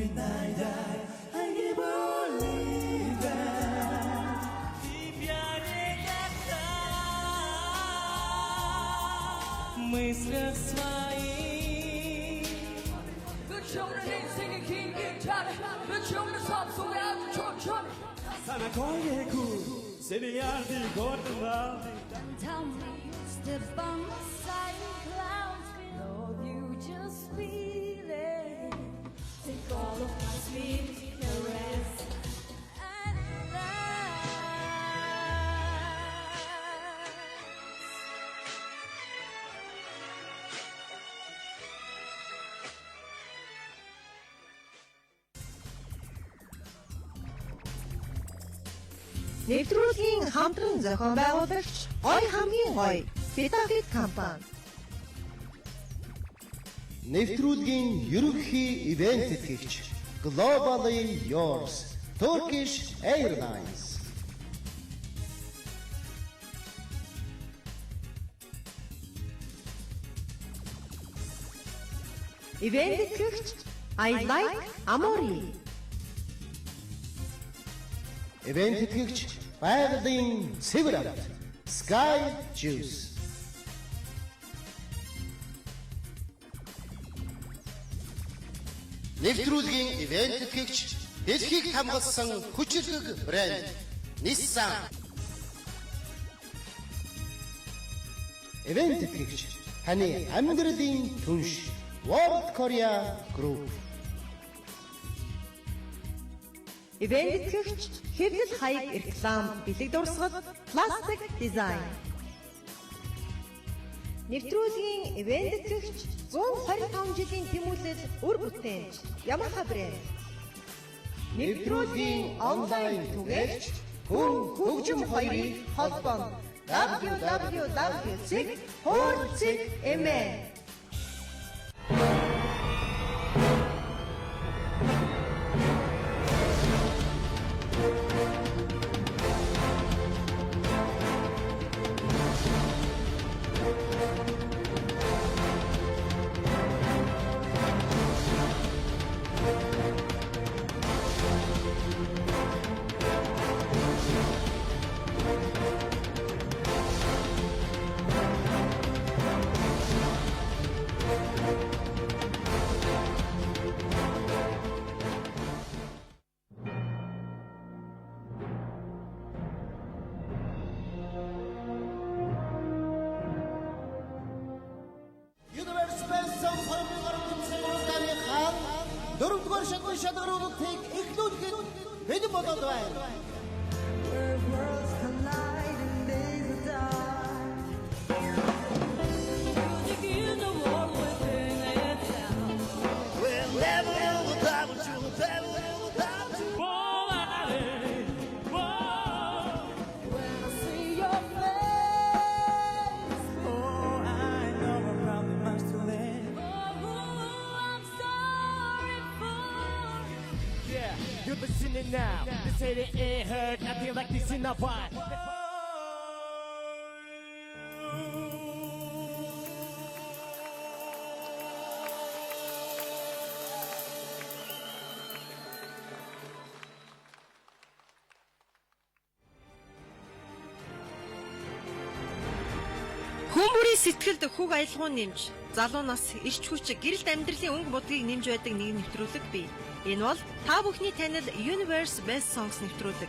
night I can't believe that 이별의 같아 мыслях своих 그처음에 인생의 긴 길자리 그처음에 삶 속에 아주 천천히 sana koye ku seriardi kortma Tell me, step on my side and clouds below you, just feel it. Take all of my sweet caress and Нэвтрүүлгийн хамтран зохион байгуулагч Ой хамгийн гоё Vitafit компани. Нэвтрүүлгийн ерөнхий ивент тэтгэгч Globally Yours Turkish Airlines. Ивент тэтгэгч I like Amori. Ивент тэтгэгч Байгалийн цэвэр амт Sky Juice. Нэвтрүүлгийн ивент тэтгэгч дэлхийг хамгаалсан хүчирхэг брэнд Nissan. Ивент тэтгэгч таны амьдралын түнш World Korea Group. Ивент тэтгэгч хэвлэл хаяг реклам бэлэг дурсгал Plastic Design. Нэвтрүүлгийн ивент тэтгэгч 125 жилийн тэмүүлэл үр бүтээнч Yamaha брэнд. Нэвтрүүлгийн онлайн түгээгч Хүн хөгжим хоёрын холбоо www.hurc.mn. Universe Best Song Forum гарсан цэвэрлэлийн хаан дөрөвдүгээр шатны шадаруудыг эхлүүлэхэд бид бодоод байна. worlds collide in this dark you know what within itself We'll never know without you, never know without you. when I see your face Oh I know I'm probably much too late I'm sorry for Yeah, you're listening now. They say they ain't heard nothing like this in a while. Хүмүүрийн сэтгэлд хүүг аялгуун нэмж, залуу нас ирч хүч гэрэлт амьдралын өнгө бодгийг нэмж байдаг нэг нэвтрүүлэг бий. Энэ бол та бүхний танил Universe Best Songs нэвтрүүлэг.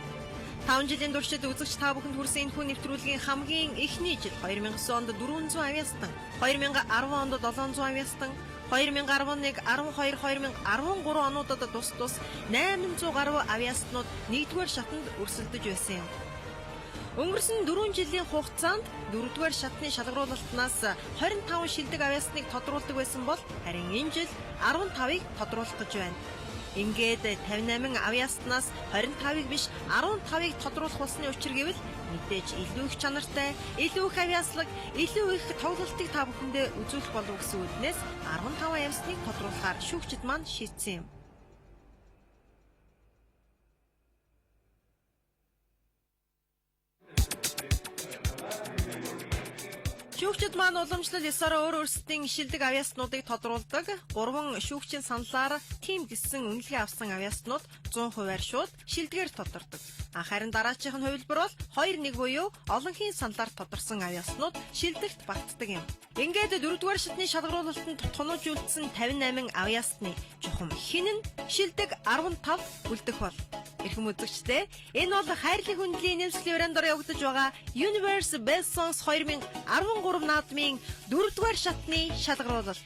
5 жилийн туршид үзэгч та бүхэнд хүрсэн энэхүү нэвтрүүлгийн хамгийн эхний жил 2009 онд 400 авьяастан, 2010 онд 700 авьяастан, 2011, 12, 2013 онуудад тус 800 гаруй авьяаснууд нэгдүгээр шатанд өрсөлдөж байсан юм. Өнгөрсөн 4 жилийн хугацаанд 4-р шатны шалгаруулалтнаас 25 шилдэг авьяасныг тодруулдаг байсан бол харин энэ жил 15-ыг тодруулах гэж байна. Ингээд 58 авьяаснаас 25-ыг биш 15-ыг тодруулах болсны учир гэвэл мэдээж илүү их чанартай, илүү их авьяаслаг, илүү их тоглолтыг та бүхэндээ үзүүлэх болов гэсэн үднээс 15 авьяасныг тодруулахаар шүүгчид маань шийдсэн юм. Шүүгчид маань уламжлал ёсоор өөр өөрсдийн шилдэг авьяаснуудыг тодруулдаг. 3 шүүгчийн саналаар тим гэсэн үнэлгээ авсан авьяаснууд 100% шууд шилдгээр тодордог. Харин дараачих нь хувилбар бол 2-1 буюу олонхын саналаар тодорсон авьяаснууд шилдэгт багтдаг юм. Ингээд 4-р шатны шалгаруулалтанд тунуужуулсан 58 авьяасны чухам хэн нь шилдэг 15 үлдэх бол. Эрхэм үзэгчдээ энэ бол хайрлах хүндлэлийн нэмслийн өрөөнд явагдаж байгаа Universe Best Songs 2013 наадмын 4-р шатны шалгаруулалт.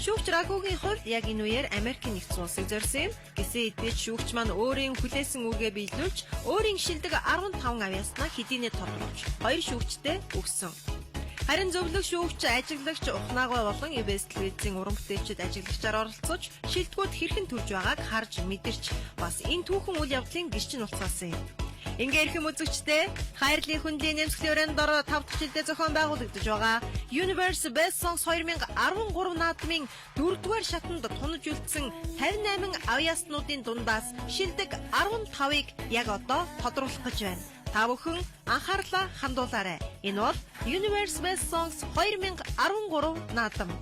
Шүүгч Рагугийн хувьд яг энэ үеэр Америкийн нэгдсэн улсыг зорьсон юм. Гэсэн хэдий шүүгч маань өөрийн хүлээсэн үгээ биелүүлж өөрийн шилдэг 15 авьяаснаа хэдийнэ тодруулж 2 шүүгчтэй өгсөн. Харин зөвлөх шүүгч, ажиглагч ухнаагаа болон EBS телевизийн уран бүтээлчид ажиглагчаар оролцож шилдэгүүд хэрхэн төрж байгааг харж мэдэрч бас энэ түүхэн үйл явдлын гэрчин улцаасан юм. Ингээ эрхэм үзэгчдээ хайрлын хүндлэлийн нэмслийн өрөөнд 5 дахь жилдээ зохион байгуулагдаж байгаа Universe Best Songs 2013 наадмын 4-р шатанд тунаж үлдсэн 58 авьяаснуудын дундаас шилдэг 15-ыг яг одоо тодруулах гэж байна. Та бүхэн анхаарлаа хандуулаарай. Энэ бол Universe Best Songs 2013 наадам.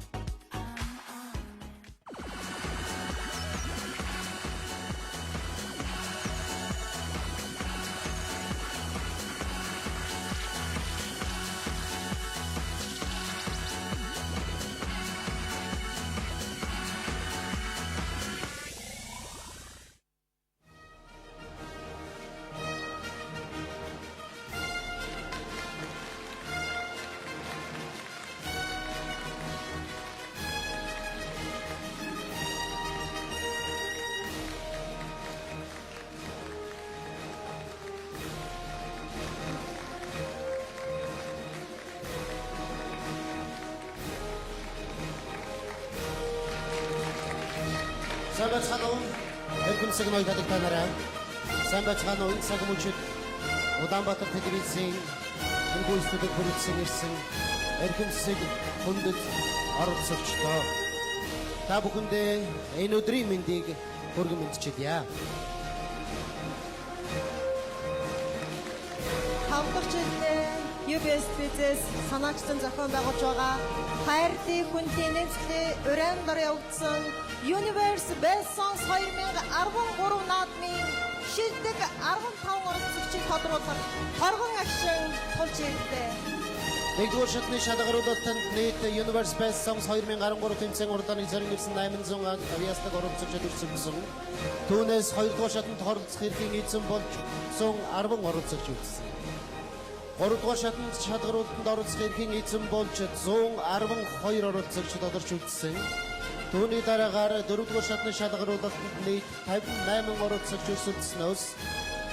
Самбацхан эргэмсэг ноёдод танараа Самбацхан энэ цаг мөчид Улаанбаатар телевизийн энэ студид бүрдсэн ирсэн эргэмсэг хүндэт оролцогчдоо та бүхэндээ энэ өдрийн мэндийг хүргэн мэдчихэд. 5 дахь жилдээ UBS телевизээс санаачсан зохион байгуулж байгаа хайрлын хүндлэлийн нэмслийн өрөөнд явагдсан Universe Best Songs 2013 наадмын шилдэг 15 оролцогчийг тодруулах торгон агшин тулж ирлээ. 1-р шатны шалгаруулалтанд нийт Universe Best Songs 2013 тэмцээн уралдааны зорин ирсэн 800 авьяасныг оролцогчид өрсөлдсөн. Түүнээс 2-р шатанд оролцох эрхийн эзэн болж 110 оролцогч үлдсэн. 3-р шатнд шалгаруулалтанд оролцох эрхийн эзэн болж 112 оролцогч тодорч үлдсэн. Түүний дараагаар 4-р шатны шалгаруулалтанд нийт 58 оролцогч өрсөлдснөөс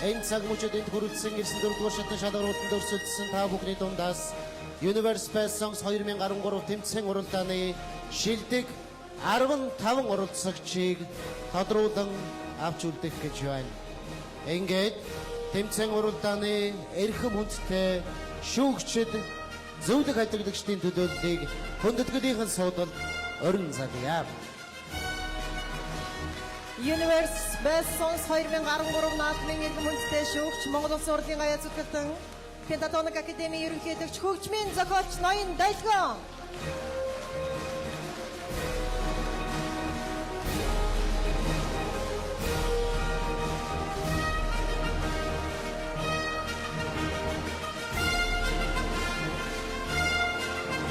энэ цаг мөчид энд хүрэлцэн ирсэн 4-р шатны шалгаруулалтанд өрсөлдсөн та бүхний дундаас Universe Best Songs 2013 тэмцээн уралдааны шилдэг 15 оролцогчийг тодруулан авч үлдэх гэж байна. Ингээд тэмцээн уралдааны эрхэм хүндтэй шүүгчид зөвлөх ажиглагчдын төлөөллийг хүндэтгэлийн суудалд орон загьяа. Universe Best Songs 2013 наадмын эрхэм хүндтэй шүүгч Монгол Улсын урлагийн гаяа зүтгэлтэн Пентатоник академийн ерөнхийлөгч хөгжмийн зохиолч Ноён Дайлгон.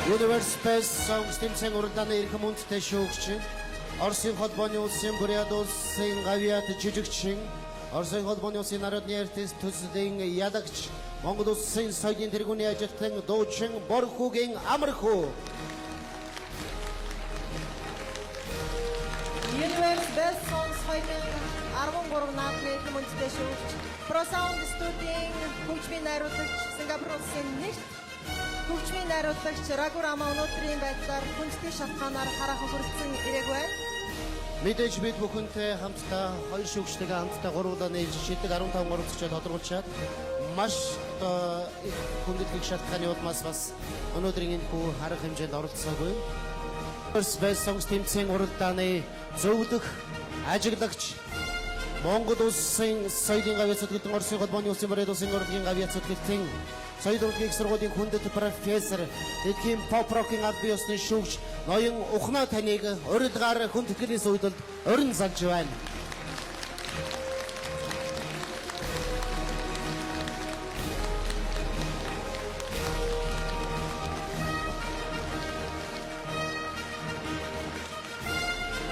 Universe Best Songs тэмцээн уралдааны эрхэм хүндтэй шүүгч Оросын холбооны улсын Бурят улсын гавьяат жижигчин Оросын холбооны улсын народны артист төслийн ялагч Монгол улсын соёлын тэргүүний ажилтан дуучин Борхугийн Амархуу. Universe Best Songs 2013 наадмын эрхэм хүндтэй шүүгч Pro Sound студийн хөгжмийн найруулагч Сингапур улсын нэгт хөгжмийн найруулагч Рагу Рама өнөөдрийн байдлаар хүндтэй шалтгаанаар хараахан хүрэлцэн ирээг байна. Мэдээж бид бүхэнтэй хамтдаа хоёр шүүгчтэйгээ хамтдаа гурвуулаа нээж шилдэг 15 оролцогчид тодруулчаад маш их хүндэтгэх шалтгааны улмаас бас өнөөдрийн энэ хүү харах хэмжээнд оролцоогүй. Universe Best Songs тэмцээн уралдааны зөвлөх ажиглагч Монгол улсын соёлын гавьяа зүтгэлтэн Оросын холбооны улсын бараад улсын урлагийн гавьяа зүтгэлтэн соёл урлагийн сургуулийн хүндэт профессор эдгийн pop rock-ийн аль бие усны шүүгч ноён Ухна таныг урилгаар хүн тэтгэлийн сүйдэлд орон залж байна.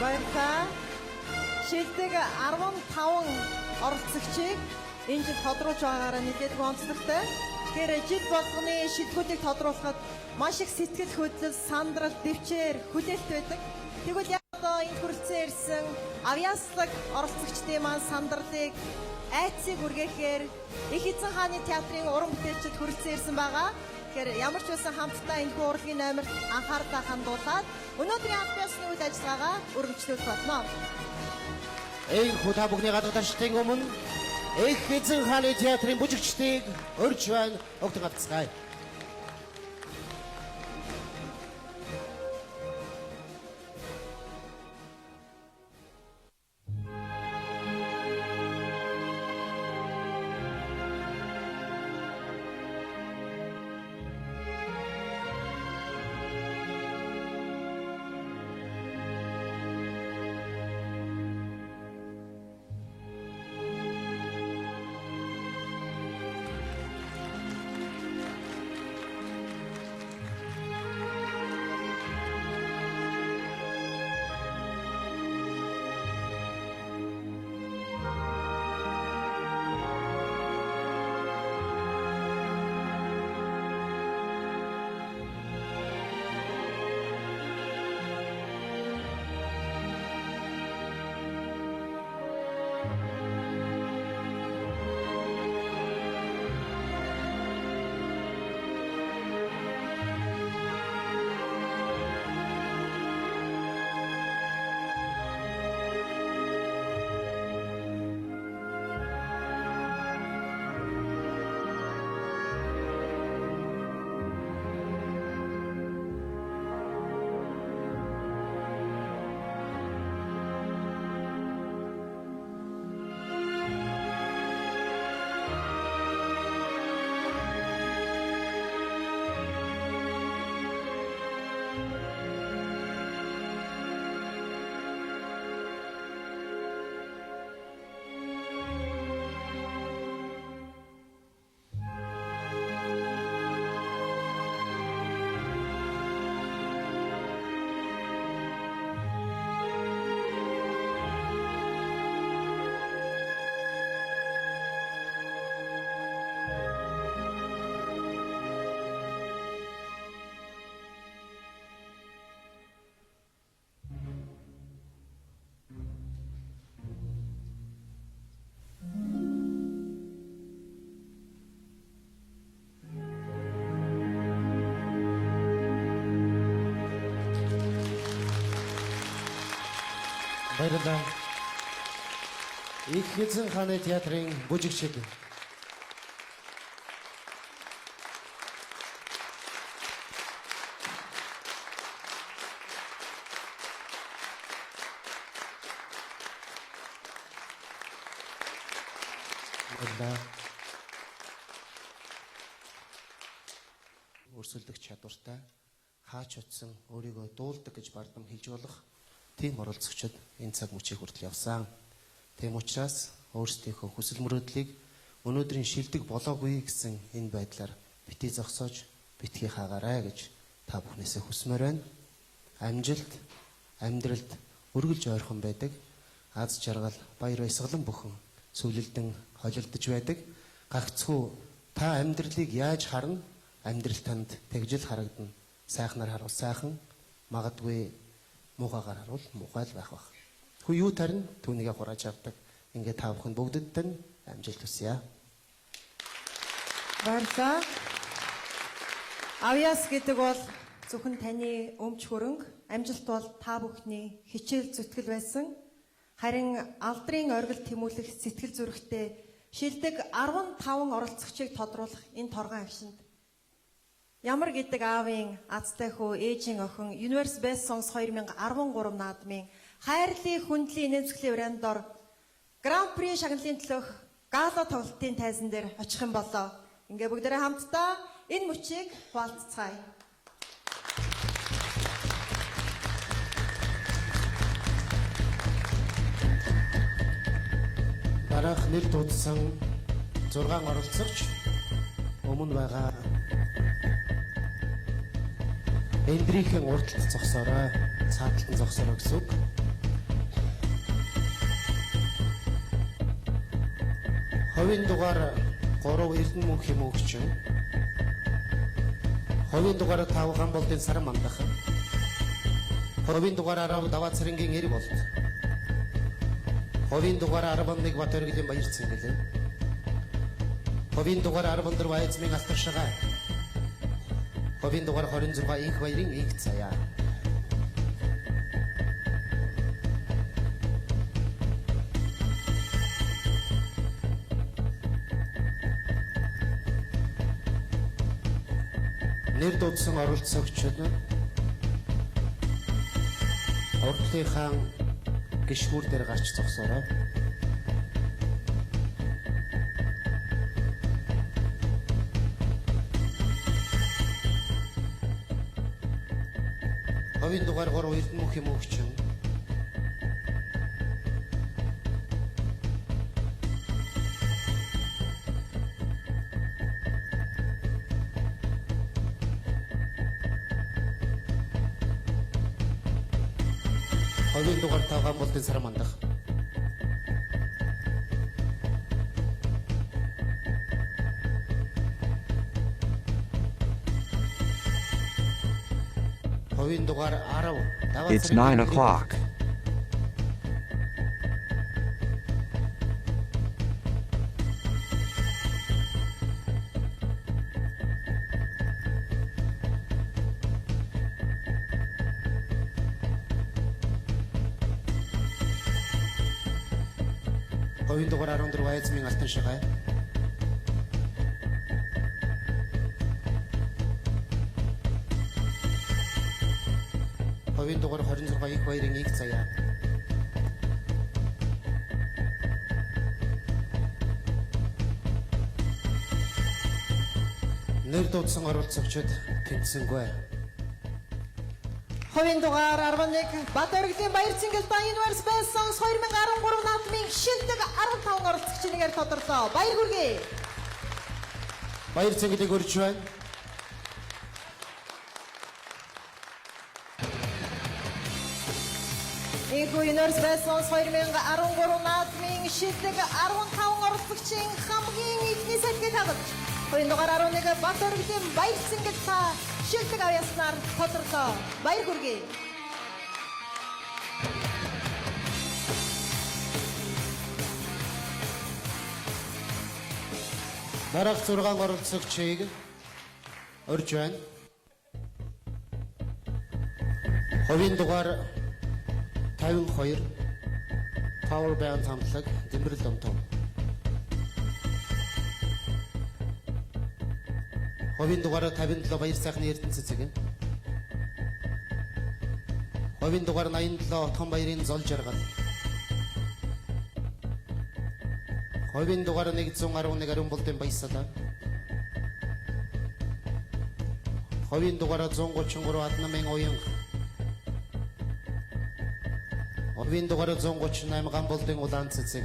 Баярлалаа. Шилдэг 15 оролцогчийг энэ жил тодруулж байгаагаараа нэлээд гонцлогтой. Тэгэхээр жил болгоны шилдэгүүдийг тодруулахад маш их сэтгэл хөдлөл, сандрал, дэвчээр, хүлээлт байдаг. Тэгвэл яг одоо энэ хүрэлцэн ирсэн авьяаслаг оролцогчдын маань сандралыг, айцыг үргээхээр их эзэн хааны театрын уран бүтээлчид хүрэлцэн ирсэн байгаа. Тэгэхээр ямар ч байсан хамтдаа энэ урлагийн номерт анхаарлаа хандуулаад өнөөдрийн аль биесны үйл ажиллагаагаа өргөжлүүлэх болно. Энэхүү та бүхний гадагшдын өмнө их эзэн хааны театрын бүжигчдийг өрж байна. Огтон гацгаая. Баярлалаа. Их эзэн хааны театрын бүжигчид өрсөлдөх чадвартай хаач утсан өөрийгөө дуулдаг гэж бардам хэлж болох тийм оролцогчид энэ цаг мөчийг хүртэл явсан. Тийм учраас өөрсдийнхөө хүсэл мөрөөдлийг өнөөдрийн шилдэг болоогүй гэсэн энэ байдлаар бити зогсоож битгий хаагаарай гэж та бүхнээсээ хүсмээр байна. Амжилт, амьдралд өргөлж ойрхон байдаг. Аз жаргал, баяр баясгалан бүхэн сүлэлдэн холилдож байдаг. Гагцхүү та амьдралыг яаж харна? Амьдрал танд тэгжил харагдана. Сайхнаар харуул сайхан, магадгүй муухайгаар харуул муухай л байх бах. Хүү юу тарин түүнийгээ хурааж авдаг. Ингээд та бүхэн бүгдэд нь амжилт хүсье. Баярлалаа. Авьяас гэдэг бол зөвхөн таны өмч хөрөнгө, амжилт бол та бүхний хичээл зүтгэл байсан. Харин алдрын оргил тэмүүлэх сэтгэл зүрэхтэй шилдэг 15 оролцогчийг тодруулах энэ торгон агшинд Ямар гэдэг аавын азтай хөө ээжийн охин Universe Best Songs 2013 наадмын хайрлын хүндлийн нэмсглийн вариандор Гран при шагналын төлөөх гала тоглолтын тайзан дээр очих юм болоо. Ингээ бүгдээрээ хамтдаа энэ мөчийг хуваалцгаая. Дараах нэр дуудсан 6 оролцогч өмнө байгаа Эндрикийн урдталт зогсоорой, цааталтан зогсоорой гэсэн үг. Ховын дугаар 3 Эрдэнэ мөнхийн мөнхчин. Ховын дугаар 5 Гамболдын Саран мандах. Ховын дугаар 10 Даваацрынгийн Эр болт. Ховын дугаар 11 Батөргөлийн Баяр Цэнгэл. Ховын дугаар 14 Баяцмын Алтаршгаа. Ховын дугаар 26 Инх баярын Инх цаяа. Нэр дуудсан оролцогчид урдлынхаа гişгүүр дээр гарч зогсоорой. Ховын дугаар 3 Эрдэнэ мөнхийн мөнхчин. Ховын дугаар 5 Гамболдын Саран мандах. Ховын дугаар 10 It's 9 o'clock. Ховын дугаар 14 Баяцмын Алтаршгаа. Ховын дугаар 26 Инх баярын Инх цаяа. Нэр дуудсан оролцогчид тэнцсэнгүй. Ховын дугаар 11 Батөргөлийн Баяр Цэнгэл ба Universe Best Songs 2013 наадмын шилдэг 15 оролцогчийн нэгээр тодорлоо. Баяр хүргэе. Баяр Цэнгэлийг өрж байна. Эко Universe Best Songs 2013 наадмын шилдэг 15 оролцогчийн хамгийн ихний сэтгэг хагас. Ховын дугаар 11 Батөргөлийн Баяр Цэнгэл та шилдэг авьяаснаар тодорлоо. Баяр хүргэе. Дараах 6 оролцогчийг өрж байна. Ховын дугаар 52 Power Band хамтлаг Дэмрэл Домтон. Ховын дугаар 57 Баяр сайхны Эрдэнэ цэцэг. Ховын дугаар 87 Том баярын Зол жаргал. Ховын дугаар 111 Ариун болдын Баясалаа. Ховын дугаар 133 Аднамын Уян. Ховын дугаар 138 Гамболдын Улаан цэцэг.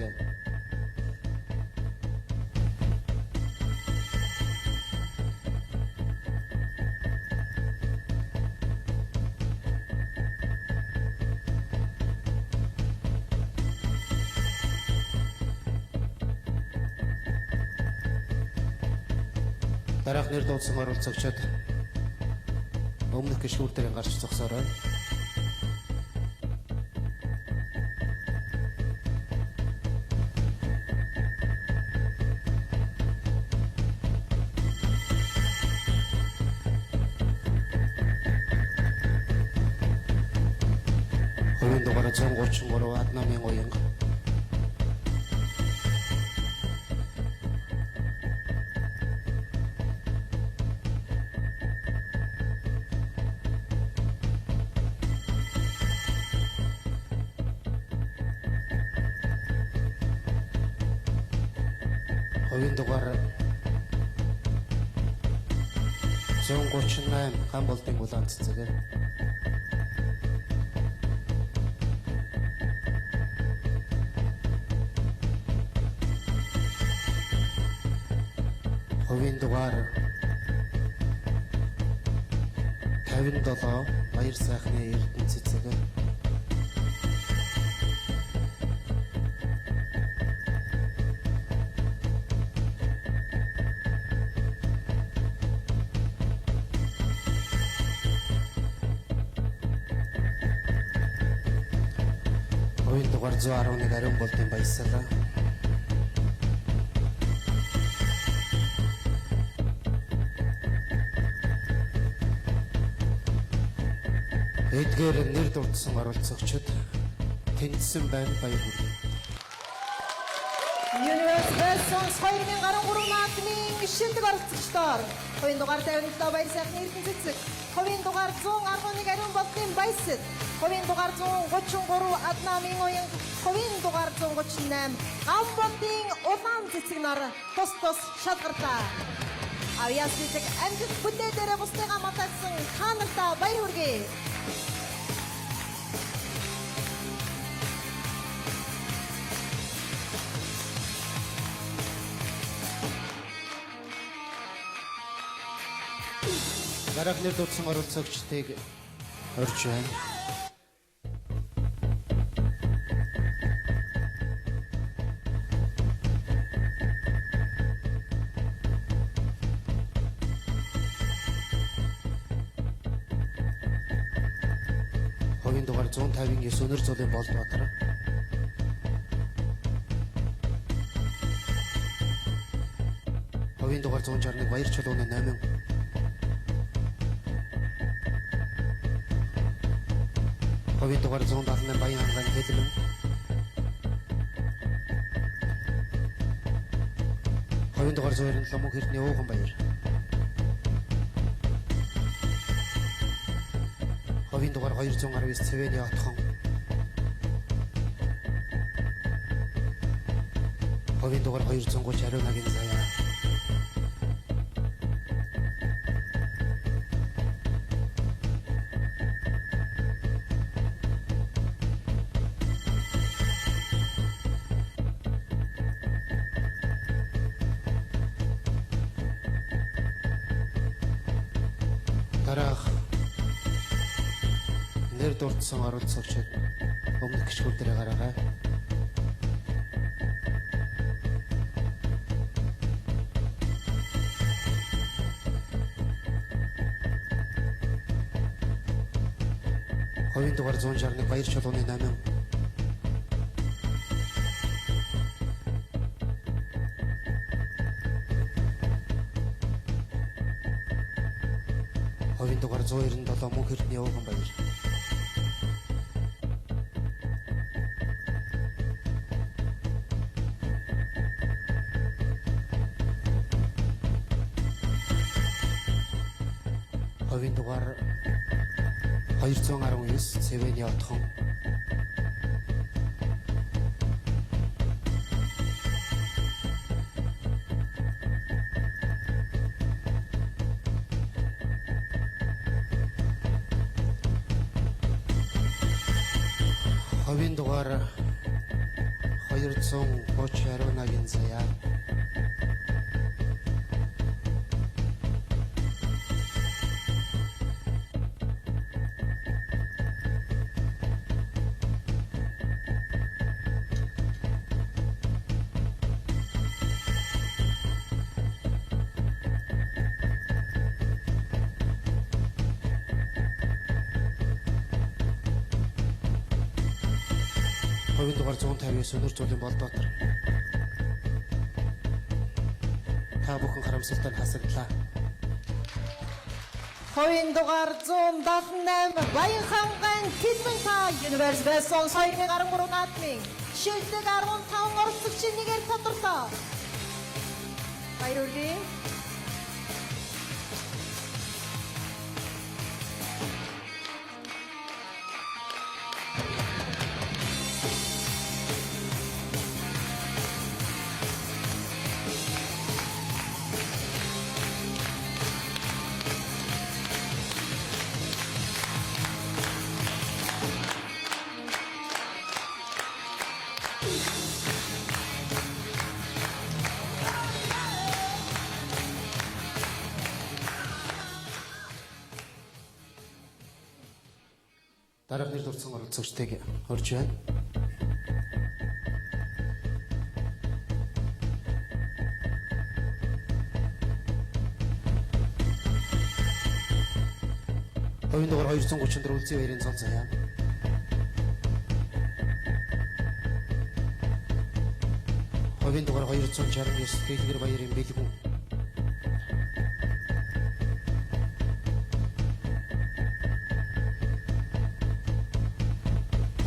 Дараах нэр дуудсан оролцогчид өмнөх гişгүүр дээр гарч зогсоорой. Ховын дугаар 133 Аднамын Уян. Хувийн дугаар 138 ган болдын улаан цэцэг. Хувийн дугаар 57 баяр сайхны эрдэнэ цэцэг. Хувийн дугаар 111 ариун болдын баясгалаа. Эдгээр нэр дурдсан оролцогчид тэнцсэн байна, баяр хүргэе. Universe Best Songs 2013 наадмын шилдэг оролцогчдоор хувийн дугаар 57 баяр сайхны эрдэнэ цэцэг, хувийн дугаар 111 ариун болдын баясгал, хувийн дугаар 133 Адна Мингоян, хувийн дугаар 138 ган болдын улаан цэцэг нар тус шалгарлаа. Авьяас цэцэг амжилт бүтээ дээр бусдыгаа матагдсан та нартаа баяр хүргэе. Дараах нэр дурдсан оролцогчдыг орж байна. Хувийн дугаар 159 өнөр зуулийн Болдбаатар. Хувийн дугаар 161 Баяр Чулууны 8. Хувийн дугаар 178 Баян ханганы Хэлмэн. Хувийн дугаар 197 Мөнх Эрдэнэ Ууган баяр. Хувийн дугаар 219 Цэвэний Отхон. Хувийн дугаар 230 Ариунагийн Заяа. Дараах нэр дурдсан оролцогчид өмнөх гişгүүл дээр гараарай. Хувийн дугаар 161 Баяр Чулууны 8. Хувийн дугаар 197 Мөнх Эрдэнэ Ууган баяр. Хувийн дугаар 219 Цэвэний Отхон. Хувийн дугаар 230 Ариунагийн Заяа. Хувийн дугаар 159 өнөр зуулийн Болдбаатар. Та бүхэн харамсалтай хасагдлаа. Хувийн дугаар 178 Баян ханган Хэлмэн та Universe Best Songs 2013 наадмын шилдэг 15 оролцогчийн нэгээр тодорлоо. Баяр хүргэе. Дараах нэр дурдсан оролцогчдыг урьж байна. Хувийн дугаар 234 үлзий баярын цол заяа. Хувийн дугаар 269 дэлгэр баярын бэлгүн.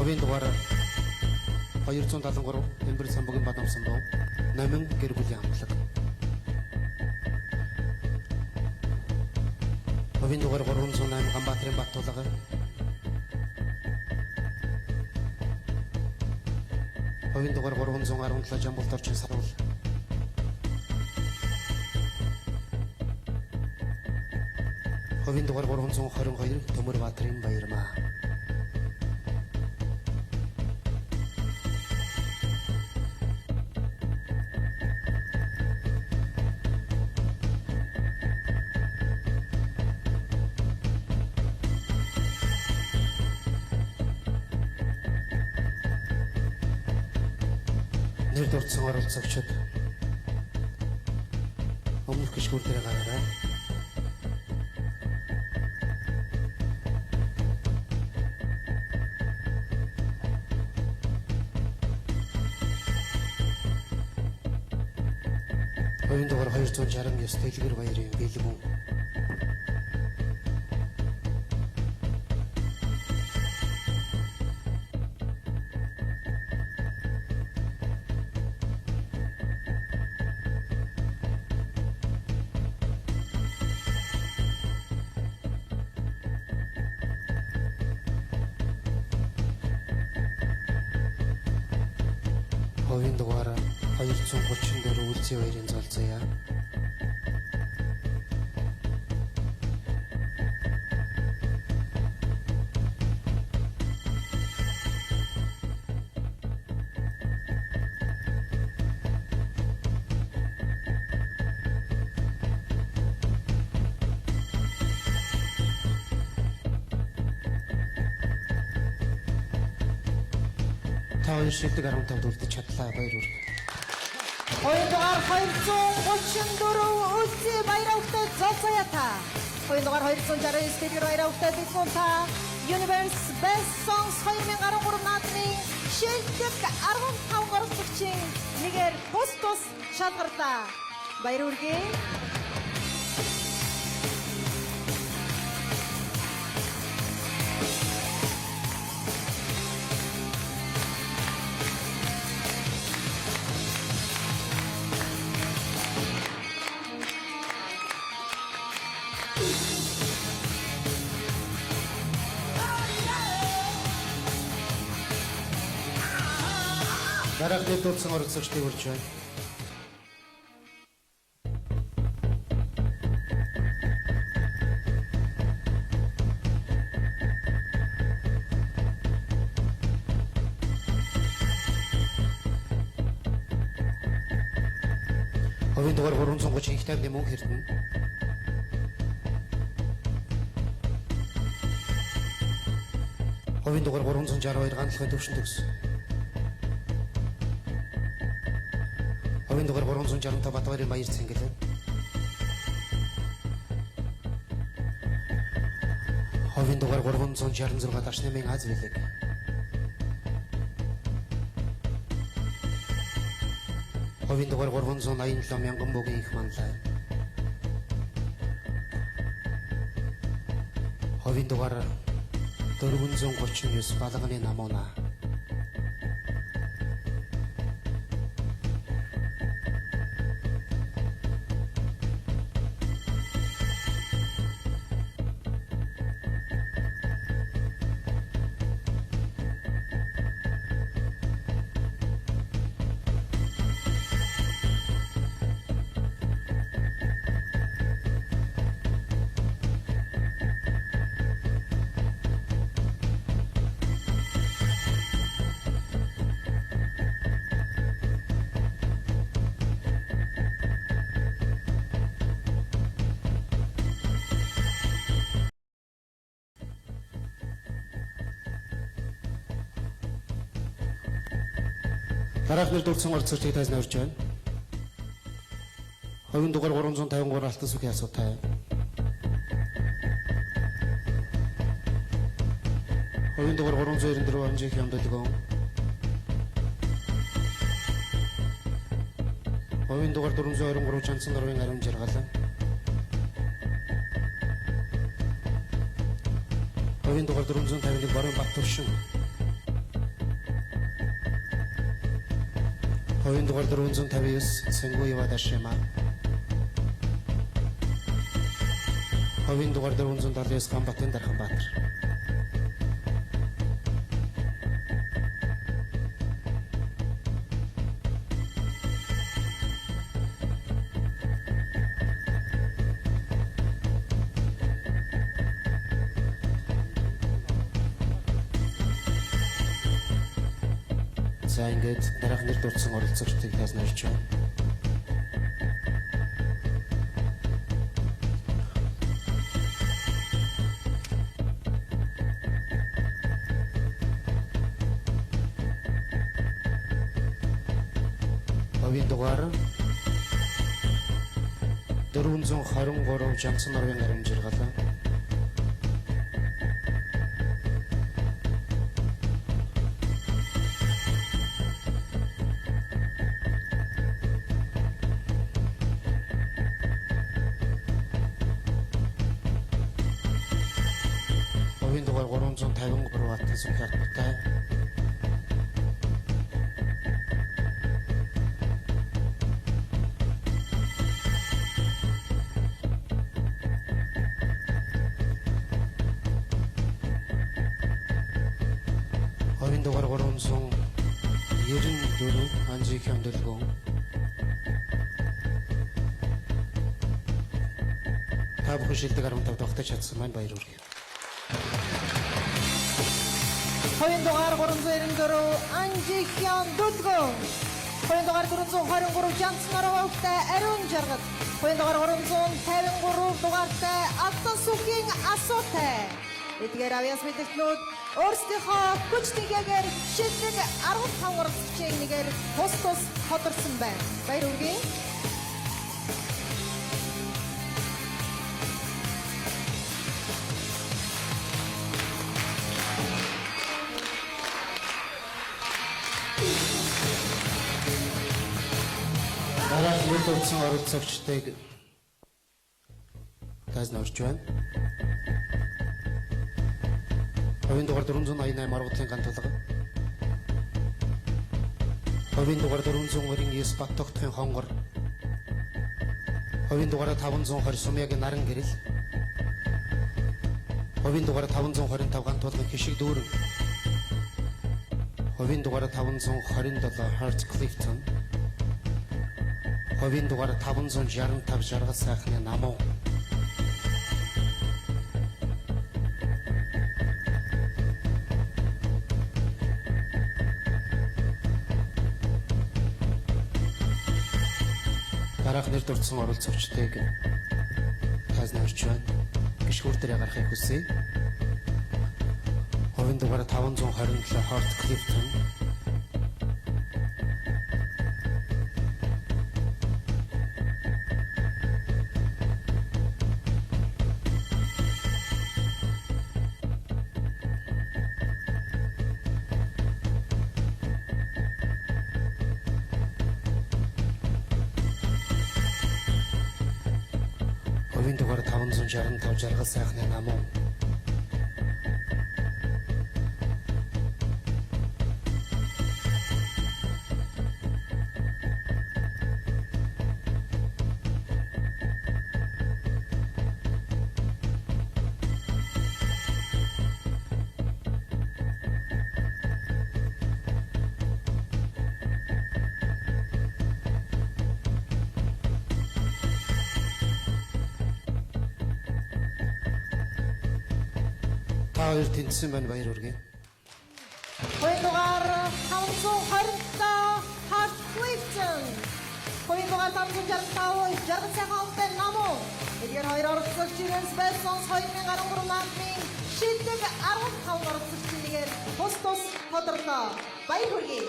Хувийн дугаар 273 Эмбэр самбагийн бадамсан бов. Номин гэр бүлийн хамтлаг. Хувийн дугаар 308 Ганбаатарын Баттулга. Хувийн дугаар 317 Жамбулт орчин сарвал. Хувийн дугаар 322 Төмөр Баатарын Баярмаа. Нэр дурдсан оролцогчид өмнөх гişгүүр дээр гараарай. Хувийн дугаар 269 дэлгэр баярын бэлгүн. Хувийн дугаар 234 үлзий баярын цол заяа. Та хоёр шилдэг 15-д үлдэж чадлаа, баяр хүргэе. Хувийн дугаар 234 үлзий баяртай золцоята. Хувийн дугаар 269 дэлгэр баяртай бэлгүн та Universe Best Songs 2013 наадмын шилдэг 15 оролцогчийн нэгээр тус шалгарлаа. Баяр хүргэе. Дараах нэр дурдсан оролцогчдыг урьж байна. Хувийн дугаар 330 их тайвны мөнх эрдэнэ. Хувийн дугаар 362 ганцлахын төвшин төгс. Хувийн дугаар 365 Батбаярын Баяр Цэнгэл. Хувийн дугаар 366 Дашнамын Аз Билэг. Хувийн дугаар 387 Мянган Бөгийн их манлай. Хувийн дугаар 439 Балганы Намуна. Дараах нэр дурдсан орцогчдыг тайзнаа урьж байна. Хувийн дугаар 353 алтан сүхийн асуутай. Хувийн дугаар 394 амжих хямдлагон. Хувийн дугаар 423 Жанцсан нурын ариун жаргал. Хувийн дугаар 451 Баруун Баттуршин. Хувийн дугаар 459 Сэнгуй Вадашима. Хувийн дугаар 479 Гамбатын Дарханбаатар. За ингээд дараах нэр дурдсан оролцогчдыг тайзнаа урьж байна. Хувийн дугаар 423 Жанцсан нурын ариун жаргал. Хувийн дугаар 353 алтан сүхийн албатай. Хувийн дугаар 394 анжих хямдлагон. Та бүхэн шилдэг 15 тогтож чадсан маань баяр хүргэе. Хувийн дугаар 394 Анжихян Дулгон. Хувийн дугаар 423 Жанцнаар хөвгтэй ариун жаргал. Хувийн дугаар 353 дугаартай алтан сүхийн асуутай. Эдгээр авьяас мэдээлэлнүүд өөрсдийнхөө хүч тэгээгээр шилдэг 15 оролцогчийн нэгээр тус тодорсон байна. Баяр хүргэе. Дараах нэр дурдсан оролцогчдыг тайзнаа урьж байна. Хувийн дугаар 488 Аргуудлын гантулга. Хувийн дугаар 429 Баттогтын хонгор. Хувийн дугаар 520 Сумягийн наран гэрэл. Хувийн дугаар 525 гантулгын хишиг дүүрэн. Хувийн дугаар 527 Heart Clifton. Хувийн дугаар 565 жаргал сайхны намуу. Дараах нэр дурдсан оролцогчдыг тайзнаа урьж байна. Гишгүүр дээр гарахыг хүсье. Хувийн дугаар 527 Heart Clifton. Хувийн дугаар 565 жаргал сайхны намуу. Та хоёр тэнцсэн байна, баяр хүргэе. Хувийн дугаар 527 Heart Clifton. Хувийн дугаар 565 жаргал сайхан хөвгтэй намуу. Эдгээр хоёр оролцогчийн Best Songs 2013 наадмын шилдэг 15 оролцогчдын нэгээр тус тодорлоо. Баяр хүргэе.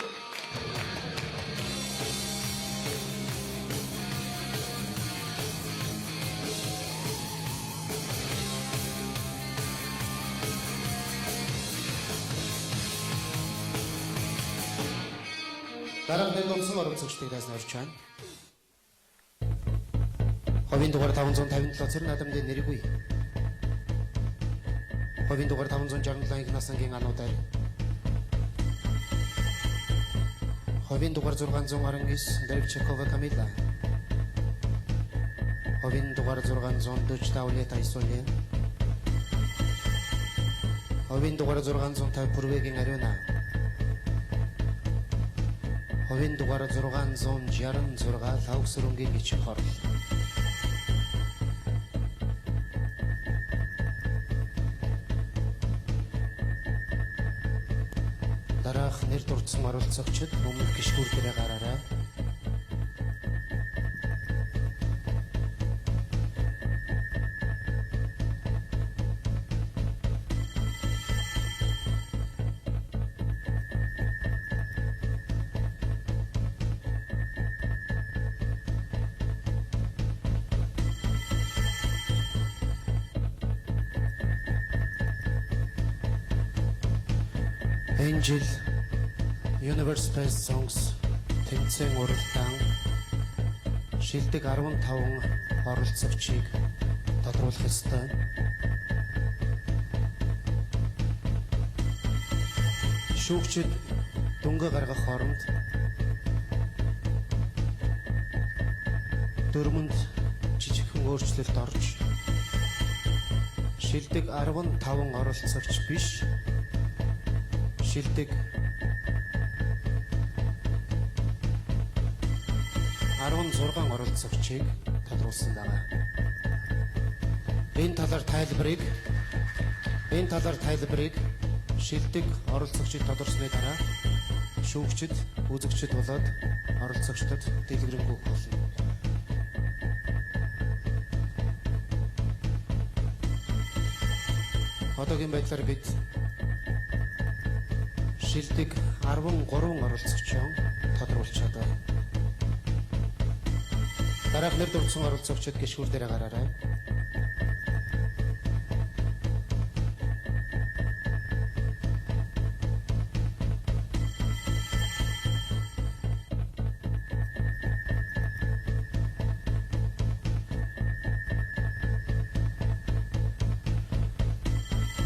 Дараагийн дэндумсан оромцогчдыг дайснаа орж байна. Ховийн дугаар 557 цэрэн адамдын нэргүй. Ховийн дугаар 567 их насангийн ануудаар. Ховийн дугаар 619 Дэрвчекова Камила. Ховийн дугаар 640 Таулета Исоле. Ховийн дугаар 650 Пүрвэгийн Ариуна. Ховийн дугаар 666 Лавсрунгийн Ичиг хорл. Дараах нэр дурдсан оролцогчид өмнөх гишгүүр дээрээ гараарай. Angel Universe Best Songs тэмцээн уралдаан шилдэг 15 оролцогчийг тодруулах ёстой. Шүүгчид дүнгээ гаргах хооронд дөрмөнд жижигхэн өөрчлөлт орж шилдэг 15 оролцогч биш шилдэг 16 оролцогчийг тодруулсан байна. Энэ талаар тайлбарыг шилдэг оролцогчид тодорсны дараа шүүгчид, үзэгчид болоод оролцогчдод дэлгэрэнгүй болно. Одоогийн байдлаар бид шилдэг 13 оролцогчоо тодруулчаад байна. Дараах нэр дурдсан оролцогчид гишгүүр дээрээ гараарай.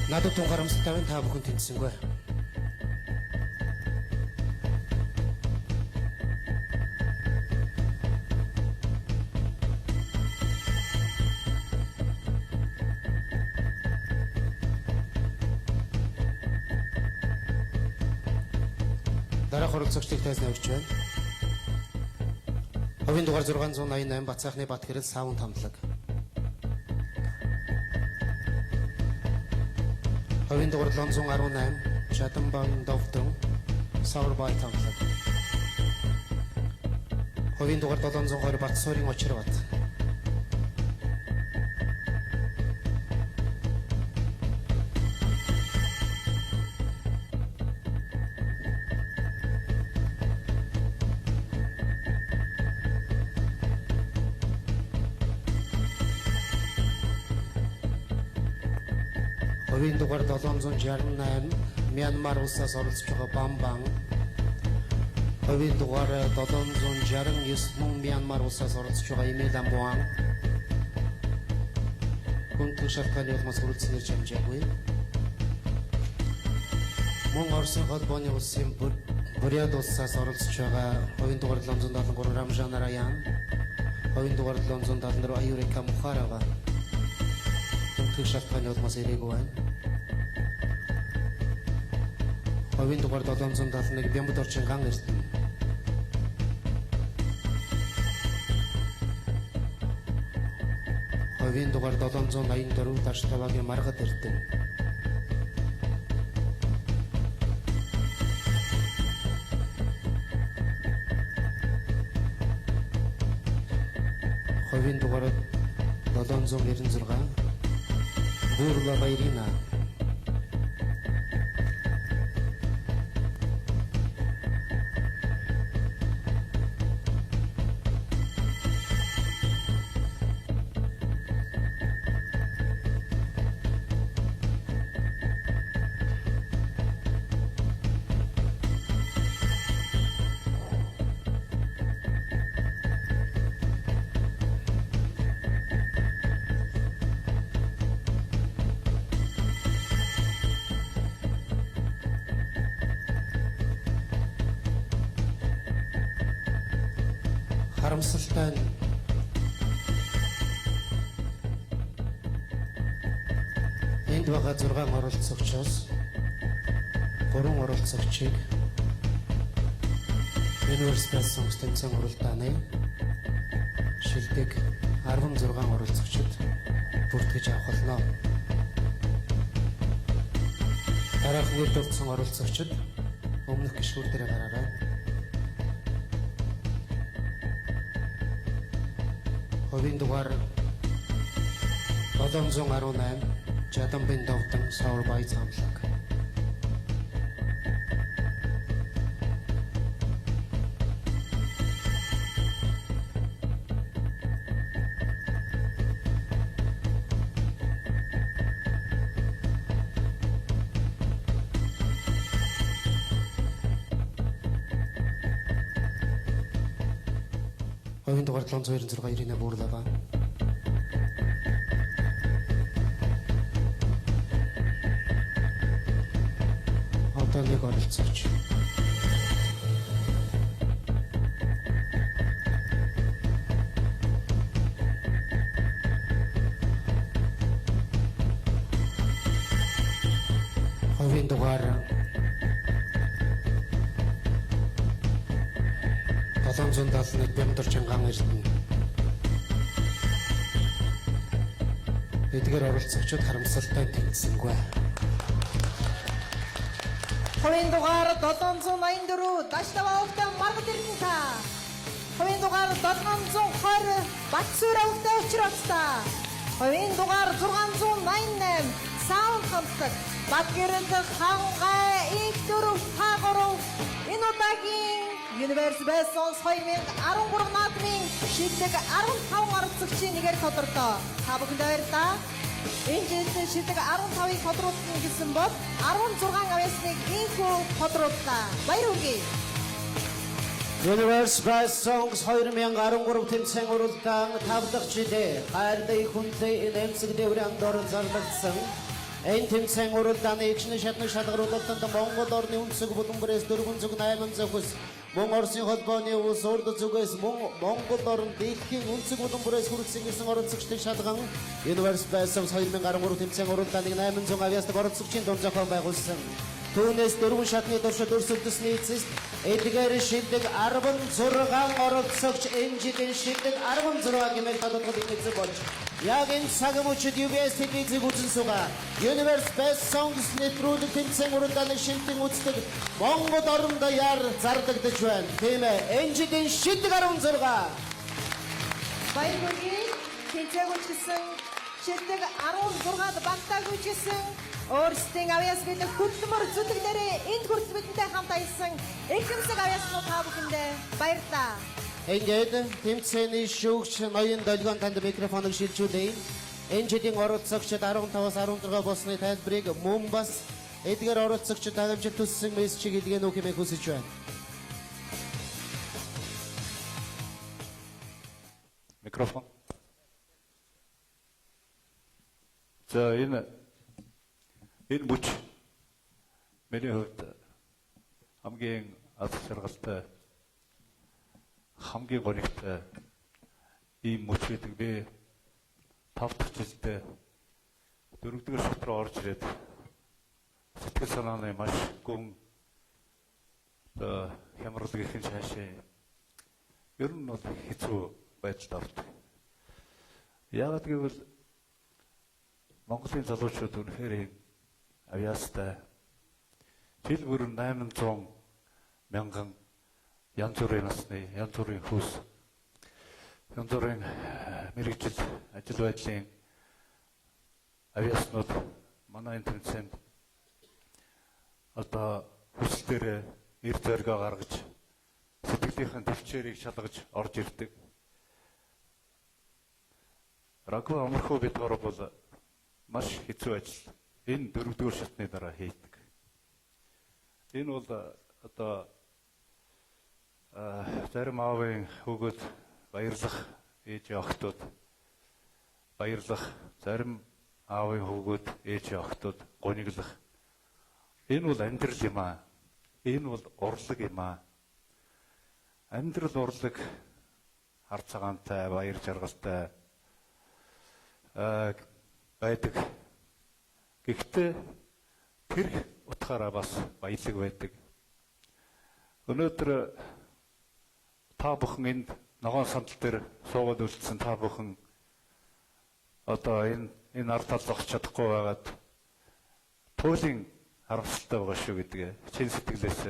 Надад тун харамсалтай байна, та бүхэн тэнцсэнгүй. Дараах оролцогчдыг тайзнаа урьж байна. Ховийн дугаар 688 Бацаахны Батгэрэл саунд хамтлаг. Ховийн дугаар 718 Чадамбан Довтон Саурбай хамтлаг. Ховийн дугаар 720 Батсуурын Очирбат. Ховийн дугаар 768 Мянмар улсаас оролцож байгаа Бамбан. Ховийн дугаар 769 Мянмар улсаас оролцож байгаа Имэл Амбуан. Гүнтэг шалтгааны улмаас хүрэлцэнээр чамжаагүй. Мөн Оросын холбооны улсын Бурят улсаас оролцож байгаа ховийн дугаар 773 Рамжан Араян. Ховийн дугаар 774 Аюрика Мухарова. Гүнтэг шалтгааны улмаас ирээгүй байна. Ховийн дугаар 771 Бямбад орчин ган эрдэнэ. Ховийн дугаар 784 Даштавагийн Маргад эрдэнэ. Ховийн дугаар 796 Бурлава Ирина. харамсалтай нь энд байгаа 6 оролцогчоос 3 оролцогчийг Universe Best Songs тэмцээн уралдааны шилдэг 16 оролцогчид бүртгэж авах болно. Дараах нэг дурдсан оролцогчид өмнөх гишүүр дээр гараарай. Хувийн дугаар 718 Жадамбын довтон Саур бай цамлаг. Хувийн дугаар 726 Ирина Буурлава. Одоо нэг оролцогч. Хувийн дугаар 771 Бямдар Чанган Эрдэнэ. Эдгээр оролцогчид харамсалтай тэнцсэнгүй. Хувийн дугаар 784 Даштава Өвтөн Маргат Эрдэнэ. Хувийн дугаар 720 Батсуур Өвтөн Учрацтай. Хувийн дугаар 688 Саунд хамтдаг Батгэрэнт хангай их дөрөв тагруу энэ удаагийн Universe Best Songs 2013 наадмын шилдэг 15 оролцогчийн нэгээр тодорлоо. Та бүхэнд баярлалаа. Энэ жилийн шилдэг 15-ыг тодруулсан гэсэн бол 16 авьяасныг инхүү тодрууллаа. Баяр хүргэе. Universe Best Songs 2013 тэмцээн уралдаан 5 дахь жилээ гайртай хүнтэй энэ эмзэг дэврийн дор зарлагдсан. Энэ тэмцээн уралдааны ичнэ шатны шалгаруулалтанд Монгол орны өнцөг бүлэмбэрээс 408 мөн Оросын холбооны улс урд зүгээс Монгол орн дэлхийн өнцөг бүлэмбэрээс хүрсэн гэсэн оролцогчдын шалган Universe Best Songs 2013 тэмцээн уралдааныг 800 авьяастай оролцогчийн дунд зохион байгуулсан. Түүнээс 4 шатны туршид өрсөлдөсний эцэст эдгээр шилдэг 16 оролцогч энэ жилийн шилдэг 16 гэмээр тодорхойлогдсон эзэн болж яг энэ цаг мөчид UBS телевизийг үзэн суугаа Universe Best Songs нэвтрүүлэг тэмцээн уралдааны шилдэг үздэг Монгол орондоо яар зардагдж байна. Тийм ээ. Энэ жилийн шилдэг 16. Баяр хүргэе. Тэнцээг үчсэн шилдэг 16-д багтаагүй гэсэн өөрсдийн авьяас гэдэг хөдөлмөр зүтгэлээрээ энд хүртэл бидэнтэй хамт аялсан эхэмсэг авьяаснууд та бүхэндээ баярлалаа. Ингээд тэмцээний шүүгч ноён долгион танд микрофоныг шилжүүлээ. Энэ жилийн оролцогчид 15-аас 16 болсны тайлбарыг мөн бас эдгээр оролцогчид хангамжид төссөн мессежийг илгээнэ үү хэмээн хүсэж байна. Микрофон. За энэ бүч миний хувьд хамгийн аз жаргалтай хамгийн гонигтай ийм мөч гэдэг би 5 дахь жилдээ 4-р шат руу орж ирээд сэтгэл санааны маш гүн хямрал гэх юм цаашаа ер нь бол хэцүү байдалд ордог. Яагаад гэвэл Монголын залуучууд үнэхээр ийм авьяастай жил бүр 800 мянган янз бүрийн насны, янз бүрийн хүйс, янз бүрийн мэргэжил, ажил байдлын авьяаснууд манай энэ тэмцээнд одоо хүсэл дээр эр зоригоо гаргаж сэтгэлийнхэн төвчээрийг шалгаж орж ирдэг. Рагу амархуу бидгаар бол маш хэцүү ажил. Энэ 4-р шатны дараа хийдэг. Энэ бол одоо зарим аавын хүүгүүд баярлах ээжийн охтууд баярлах, зарим аавын хүүгүүд ээжийн охтууд гониглах. Энэ бол амьдрал юм аа. Энэ бол урлаг юм аа. Амьдрал урлаг хар цагаантай, баяр жаргалтай байдаг. Гэхдээ тэр утгаараа бас баялаг байдаг. Өнөөдөр та бүхэн энд ногоон сандал дээр суугаад үлдсэн та бүхэн одоо энэ ард тал зогсож чадахгүй байгаад туйлын харамсалтай байгаа шүү гэдгээ чин сэтгэлээс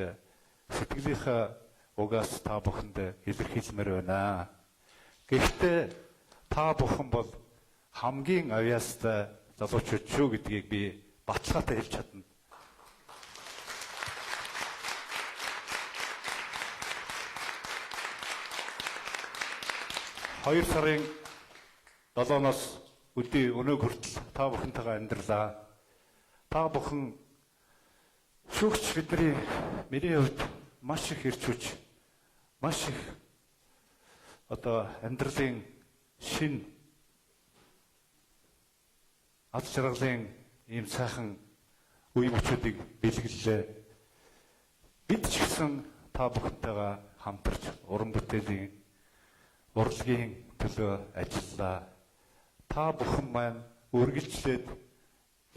сэтгэлийнхаа угаас та бүхэнд илэрхийлмээр байна. Гэхдээ та бүхэн бол хамгийн авьяастай залуучууд шүү гэдгийг би баталгаатай хэлж чадна. Хоёр сарын 7-оос өдөө өнөөг хүртэл та бүхэнтэйгээ амьдралаа. Та бүхэн шүүгч бидний хувьд маш их ирж хүч, маш их одоо амьдралын шин ад жаргалын ийм сайхан үе мөчүүдийг бэлгэллээ. Бид ч гэсэн та бүхэнтэйгээ хамтарч уран бүтээлийн урлагийн төлөө ажиллаа. Та бүхэн маань үргэлжлээд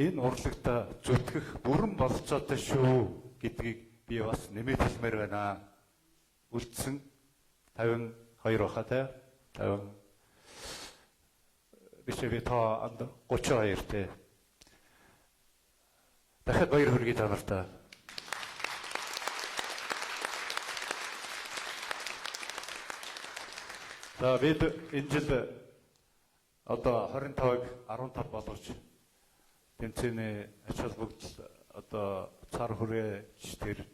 энэ урлагта зүтгэх бүрэн болцоотой шүү гэдгийг би бас нэмээд хэлмээр байна. Үлдсэн 52 баха те 50 бишээ та 32 те. Дахиад баяр хүргэе та нартай. За бид энэ жил одоо 25-ыг 15 болгож тэмцээний ач холбогдол одоо цар хүрээч тэр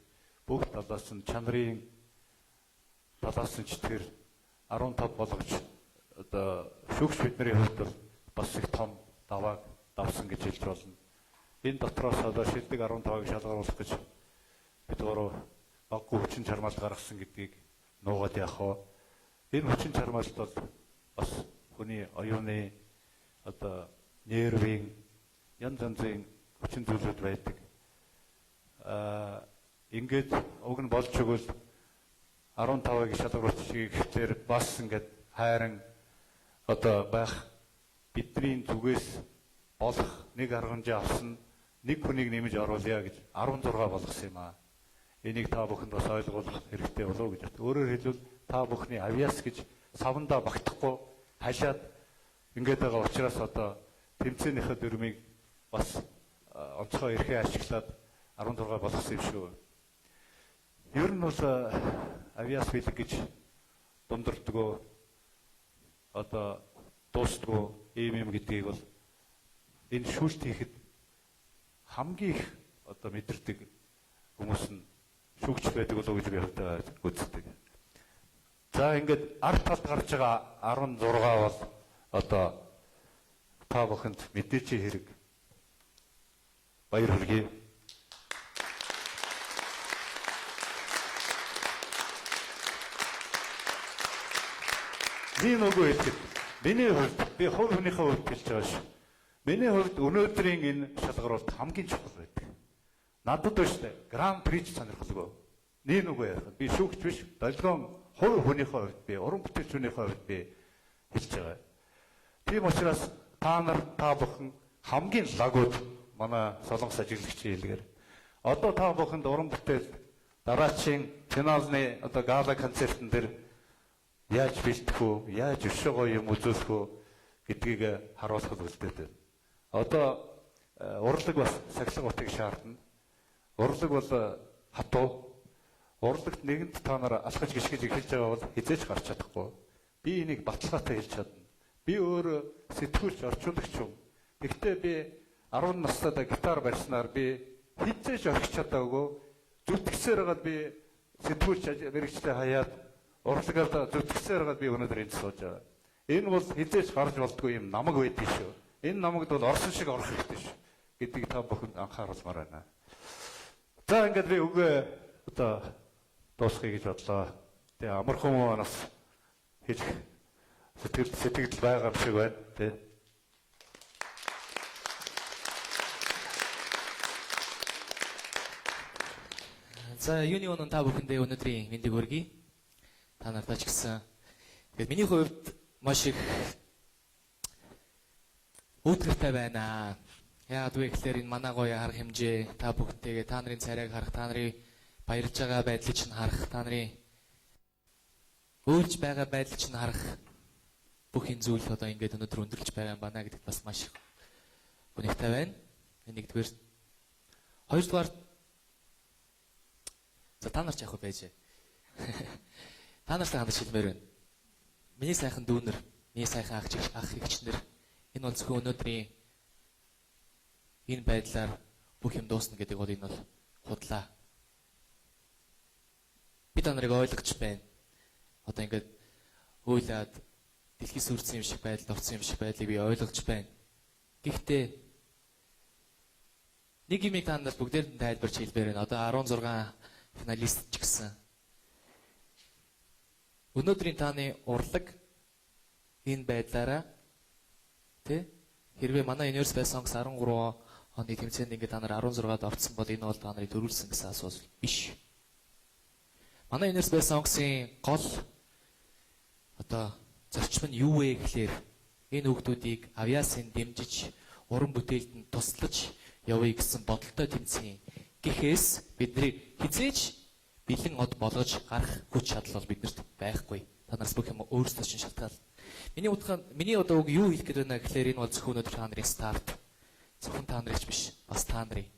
бүх талаас нь чанарын талаас нь ч тэр 15 болгож одоо шүүгч бидний хувьд бас их том давааг давсан гэж хэлж болно. Энэ дотроос одоо шилдэг 15-ыг шалгаруулах гэж бид өөрөө баггүй хүчин чармаал гаргасан гэдгийг нуугаад явах уу. Энэ хүчин чармаалт бол бас хүний оюуны одоо нервийн янз янзын хүчин зүйлүүд байдаг. Ингээд уг нь болж өгвөл 15-ыг шалгаруулчих гэхээр бас ингээд хайран одоо байх бидний зүгээс болох нэг аргамжаа авсан нэг хүнийг нэмж оруулъя гэж 16 болгосон юм аа. Энийг та бүхэнд бас ойлгуулах хэрэгтэй болов уу гэж бат. Өөрөөр хэлбэл та бүхний авьяас гэж савндаа багтахгүй хашаад ингээд байгаа учраас одоо тэмцээнийхээ дүрмийг бас онцгой эрхээ ашиглаад 16 болгосон юм шүү. Ер нь бол авьяас бэлэг гэж дундардгөө одоо дуустдгөө ийм гэдгийг бол энэ шүүлт хийхэд хамгийн их одоо мэдэрдэг хүмүүс нь шүүгч байдаг болов уу гэж би хувьдаа үздэг. За ингээд ард талд гарч байгаа 16 бол одоо та бүхэнд мэдээч хэрэг баяр хүргэе. Би нөгөө хэлэхэд миний хувьд би хувь хүнийхээ хувьд хэлж байгаа шүү. Миний хувьд өнөөдрийн энэ шалгаруулалт хамгийн чухал байдаг. Надад биш гран прич сонирхолгүй. Нэг нөгөө яах. Би шүүгч биш. Долгион хувь хүнийхээ хувьд би уран бүтээлчнийхээ хувьд би хэлж байгаа. Тийм учраас та бүхэн хамгийн лагууд манай солонгос ажиглагчийн хэлгээр одоо та бүхэнд уран бүтээл дараачийн финалны одоо гала концертын дээр яаж бэлтгэх үү, яаж өшөөгөө юм үзүүлэх үү гэдгийг харуулах үлдээд байна. Одоо урлаг бас сахилга утыг шаардна. Урлаг бол хатуу. Урлагт нэгэнд та нар алхаж гიშгэж эхэлж байгаа бол хизээч гарч чадахгүй. Би энийг баталгаатай хэлж чадна. Би өөрөө сэтгүүлч, орчуулагч юм. Гэхдээ би 10 настайдаа гитар барьснаар би хизээч орхиж чадаагүй. Зүтгэсээр хагаад би сэтгүүлч мэрэгчлээ хаяад урлагаар зүтгэсээр хагаад би өнөөдөр энд сууж байгаа. Энэ бол хизээч гарч болдгүй юм намаг байдгийг шүү. Энэ намагд бол орсон шиг орох хэрэгтэй шүү. Гэдгийг та бүхэнд анхааруулмаар байна. За ингээд би үгээ одоо дуусгая гэж бодлоо. Тэгээ амархан манаас хэлэх сэтгэл байгаа юм шиг байна тий. За юуны өнөө та бүхэндээ өнөөдрийн мэндийг хүргэе. Та нартай ч гэсэн Тэгээд миний хувьд маш их өөдрөгтэй байна. Яагаад вэ гэхээр энэ манай гоё арга хэмжээ та бүхэнтэйгээ та нарын царайг харах, та нарын баярлж байгаа байдлыг чинь харах, та нарын өөлж байгаа байдлыг чинь харах бүх энэ зүйл одоо ингээд өнөөдөр өндөрлж байгаа юм байна гэдэгт бас маш их үнэтэй байна. Нэгдүгээр, хоёрдугаар за та нар ч яг байж. Та нартай хандаж хэлмээр байна. Миний сайхан дүүнер, миний сайхан ах эгчнэр энэ бол зөвхөн өнөөдрийн энэ байдлаар бүх юм дуусна гэдэг бол энэ бол худлаа. Би та нарыг ойлгож байна. Одоо ингээд үйлээд дэлхий сүрдсэн юм шиг байдалд орсон юм шиг байдлыг би ойлгож байна. Гэхдээ нэг юм та нарт бүгдээр нь тайлбарч хэлбээр байна. Одоо 16 финалист ч гэсэн өнөөдрийн таны урлаг энэ байдлаараа хэрвээ манай Universe Songs 13 оны тэмцээнд ингээд та нар 16-д орсон бол энэ бол та нарыг төрүүлсэн гэсэн асуудал биш. Манай Universe Songs-ийн гол одоо зарчим нь юу вэ гэхээр энэ хүүхдүүдийг авьяасын дэмжиж уран бүтээлд нь туслаж явъя гэсэн бодолтой тэмцээн. Гэхээс бидний хизээж бэлэн од болгож гарах хүч чадал бол биднэрт байхгүй. Та нараас бүх юм өөрсдөө чинь шалтгаална. Миний одоо үг юу хэлэх гээд байна гэхээр энэ бол зөвхөн өнөөдөр та нарын старт. Зөвхөн та нарыч биш, бас та нарын.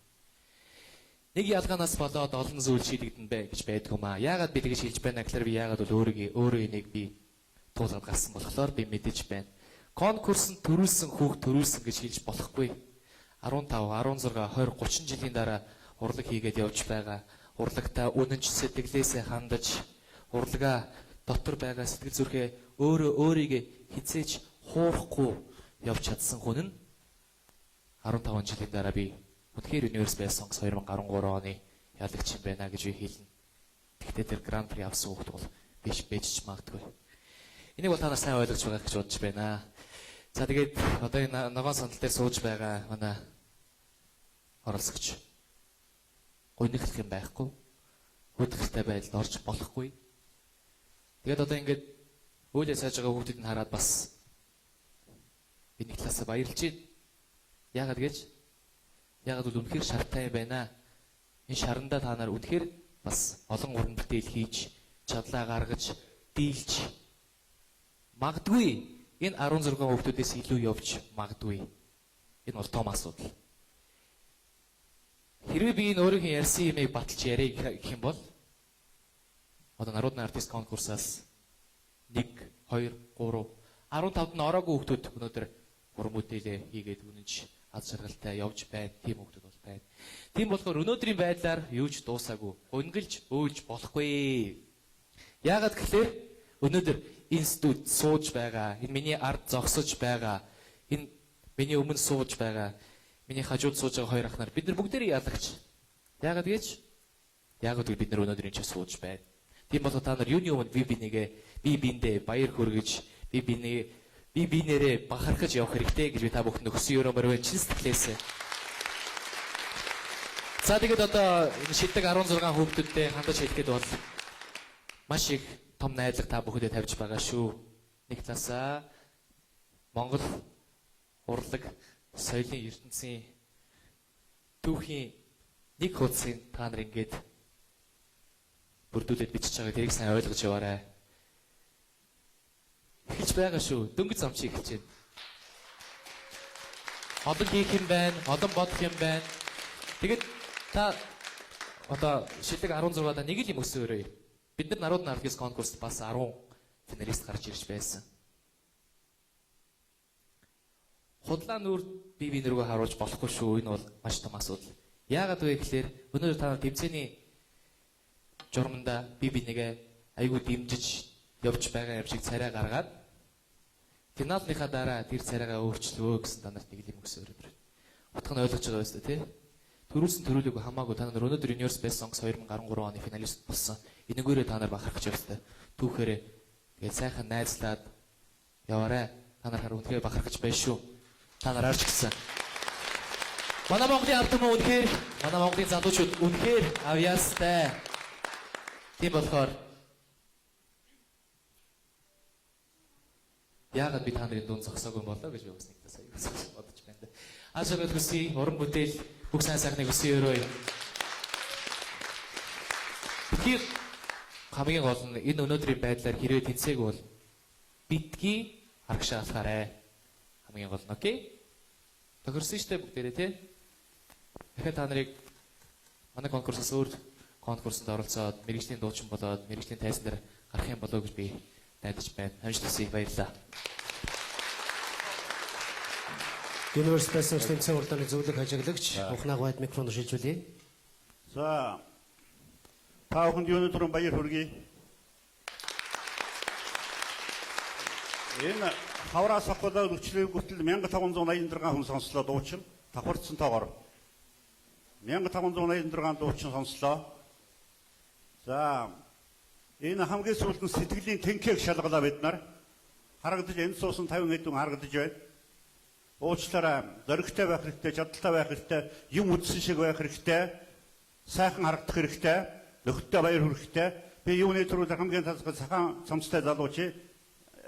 Нэг ялгаанаас болоод олон зүйл шийдэгдэн бай гэж байдаг юм аа. Яагаад би тэгж хэлж байна гэхээр би яагаад бол өөрөө энийг би туулаад гарсан болохоор би мэдэж байна. Конкурсанд төрүүлсэн хүүхд төрүүлсэн гэж хэлж болохгүй. 15, 16, 20, 30 жилийн дараа урлаг хийгээд явж байгаа. Урлагтаа үнэнч сэтгэлээсээ хандаж, урлагаа дотор байгаа сэтгэл зүрхээ өөрийгөө хизээж хуурахгүй явж чадсан хүн нь 15 жилийн дараа би үнэхээр Universe Songs 2013 оны ялагч юм байна гэж би хэлнэ. Гэхдээ тэр Grand Prix авсан хүүхд бол биш байж ч магадгүй. Энийг бол та нар сайн ойлгож байгаа гэж бодож байна. За тэгээд одоо энэ ногоон сандал дээр сууж байгаа манай оролцогч гойнохлох юм байхгүй. Хөдөлгөлтэй байдалд орж болохгүй. Тэгээд одоо ингээд үйлээ сайж байгаа хүүхдүүд нь хараад бас энэ талаас баярлж байна. Яагаад бол үнэхээр шартай юм байна. Энэ шарандаа та нар үнэхээр бас олон уран бүтээл хийж, чадлаа гаргаж, дийлж магадгүй энэ 16 хүүхдүүдээс илүү явж магадгүй. Энэ бол том асуудал. Хэрвээ би энэ өөрийнхөө ярьсан юмыг баталж яриа гэх юм бол одоо народны артист конкурсаас 1, 2, 3, 15-д нь ороогүй хүүхдүүд өнөөдөр уран бүтээлээ хийгээд үнэнч аз жаргалтай явж байна. Тийм хүүхдүүд бол байна. Тийм болохоор өнөөдрийн байдлаар юу ч дуусаагүй. Гонголж өөлж болохгүй. Яагаад гэхээр өнөөдөр энэ студ сууж байгаа, энэ миний ард зогсож байгаа, энэ миний өмнө сууж байгаа, миний хажууд сууж байгаа хоёр ах нар бид нар бүгдээрээ ялагч. Яагаад гэж? Яагаад гэвэл бид нар өнөөдөр энэ ч сууж байна. Тийм болохоор та нар юуны өмнө би биндээ баяр хүргэж, би бинээрээ бахархаж явах хэрэгтэй гэж би та бүхэнд өгсөн өрөмөр байна. Чин сэтгэлээсээ. За тэгээд одоо шидэг 16 хүүхдүүдтэй хандаж хэлэхэд бол маш их том найдлага та бүхэндээ тавьж байгаа шүү. Нэг талаасаа Монгол урлаг соёлын ертөнцийн түүхийн нэг хуудсыг та нар ингээд бүрдүүлээд бичиж байгаа тэрийг сайн ойлгож яваарай. Эхэлж байгаа шүү. Дөнгөж замч эхэлж байна. Олон хийх юм байна, олон бодох юм байна. Тэгээд та одоо шилдэг 16-да нэг л юм өсөөрэй. Бид нар народны артист конкурст бас 10 финалист гарч ирж байсан. Худлаа нүур бие рүүгээ харуулж болохгүй шүү. Энэ бол маш том асуудал. Яагаад вэ гэхээр өнөөдөр та тэмцээний журманда бинийгээ айгүй дэмжиж явж байгаа юм шиг царай гаргаад финалныхаа дараа тэр царайгаа өөрчлөө гэсэн та нарт нэг юм өгсөн өрөөр. Утга нь ойлгож байгаа байсаа тий. Төрүүлсэн төрүүлээгүй хамаагүй та нар өнөөдөр Universe Best Songs 2013 оны финалист болсон. Энэгээрээ та нар бахархаж явстай. Түүхээрээ тэгээд сайхан найзлаад яваарай. Та нар хараа үнэхээр бахархаж байна шүү. Та нараар ч гэсэн. Манай Монголын ард түмэн үнэхээр, манай Монголын залуучууд үнэхээр авьяастай. Тийм болохоор яагаад би та нарын дунд зогсоогүй болоо гэж би бас нэг сая бодож байна. Ашигт хүсье, уран бүтээл, бүх сайн сайхныг хүсье өрөө. Тэгэхээр хамгийн гол нь энэ өнөөдрийн байдлаар хэрвээ тэнцээг бол битгий харагшаалахаарэ. Хамгийн гол нь окей. Тохирсон штэ бүгдээрээ тий. Тэгэхээр та нарыг манай конкурсоос өөр конкурсанд оролцоод мэрэгжлийн дуучин болоод мэрэгжлийн тайзан дээр гарах юм болоо гэж би найдаж байна. Амжилт хүсье, баярлалаа. Universe Best Songs тэмцээн уралдааны зөвлөх ажиглагч Ухнаг Вайд микрофон шилжүүлье. За та бүхэнд өнөөдөр баяр хүргэе. Энэ хавраас авахлаа өчлөө хүртэл 1586 хүн сонслоо дуучин давхарцсан тоогоор 1586 дуучин сонслоо. За энэ хамгийн сүүлд нь сэтгэлийн тэнхийг шалгалаа бид нар харагдаж энэ суусан 50 хэдэн харагдаж байна. Уучлаарай, зөрөгтэй байх хэрэгтэй, чадaltaй байх хэрэгтэй, юм үдсэн шиг байх хэрэгтэй, сайхан харагдах хэрэгтэй, нөхөдтэй баяр хүрэх хэрэгтэй. Би юуны төрөөр хамгийн тасгал сахан цамцтай залууч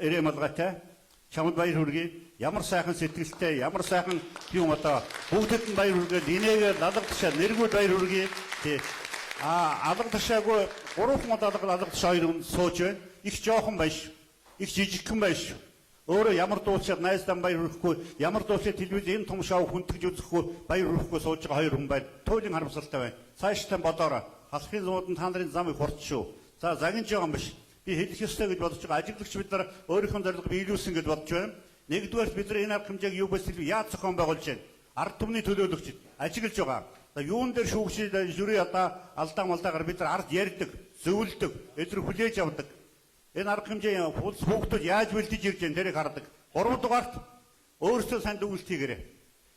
эрэ малгайтай чамд баяр хүргэе. Ямар сайхан сэтгэлтэй, ямар сайхан юм одоо бүгдэд нь баяр хүргээд инээгээр алгадшаа нэргүүд баяр хүргэе. Тий. Алгадшаагүй 3 хүн алгадшаа 2 хүн сууж байна. Их жоохон байш. Их жижигхэн байш. Өөрөө ямар дуучид найздан баяр хүрхгүй, ямар дуучид телевизэн энэ том шоу хүндгэж үзэхгүй, баяр хүрхгүй сууж байгаа 2 хүн байна. Туйлын харамсалтай байна. Цааштай бодоорой. Халахын зуудан та нарын замыг хурц шүү. За загинж байгаа юм биш. Би хэлэх ёстой гэж бодож байгаа. Ажиглагч бид нар өөрийнхөө зорилго биелүүлсэн гэж бодож байна. Нэгдүгээр бид нар энэ арга хэмжээг юу бэс телевиз яаж зохион байгуулж байна? Ард түмний төлөөлөгчд ажиглаж байгаа. За юун дээр шүүгчид жюри одоо алдаа малдаагаар бид нар ард ярьдаг, зөвлөдөг, эдгээр хүлээж авдаг. Энэ арга хэмжээ хүүхдүүд яаж бэлдэж ирж байгаа тэрийг хардаг. 3 дугаарт өөрсдөө сайн дүгнэлт хийгээрэй.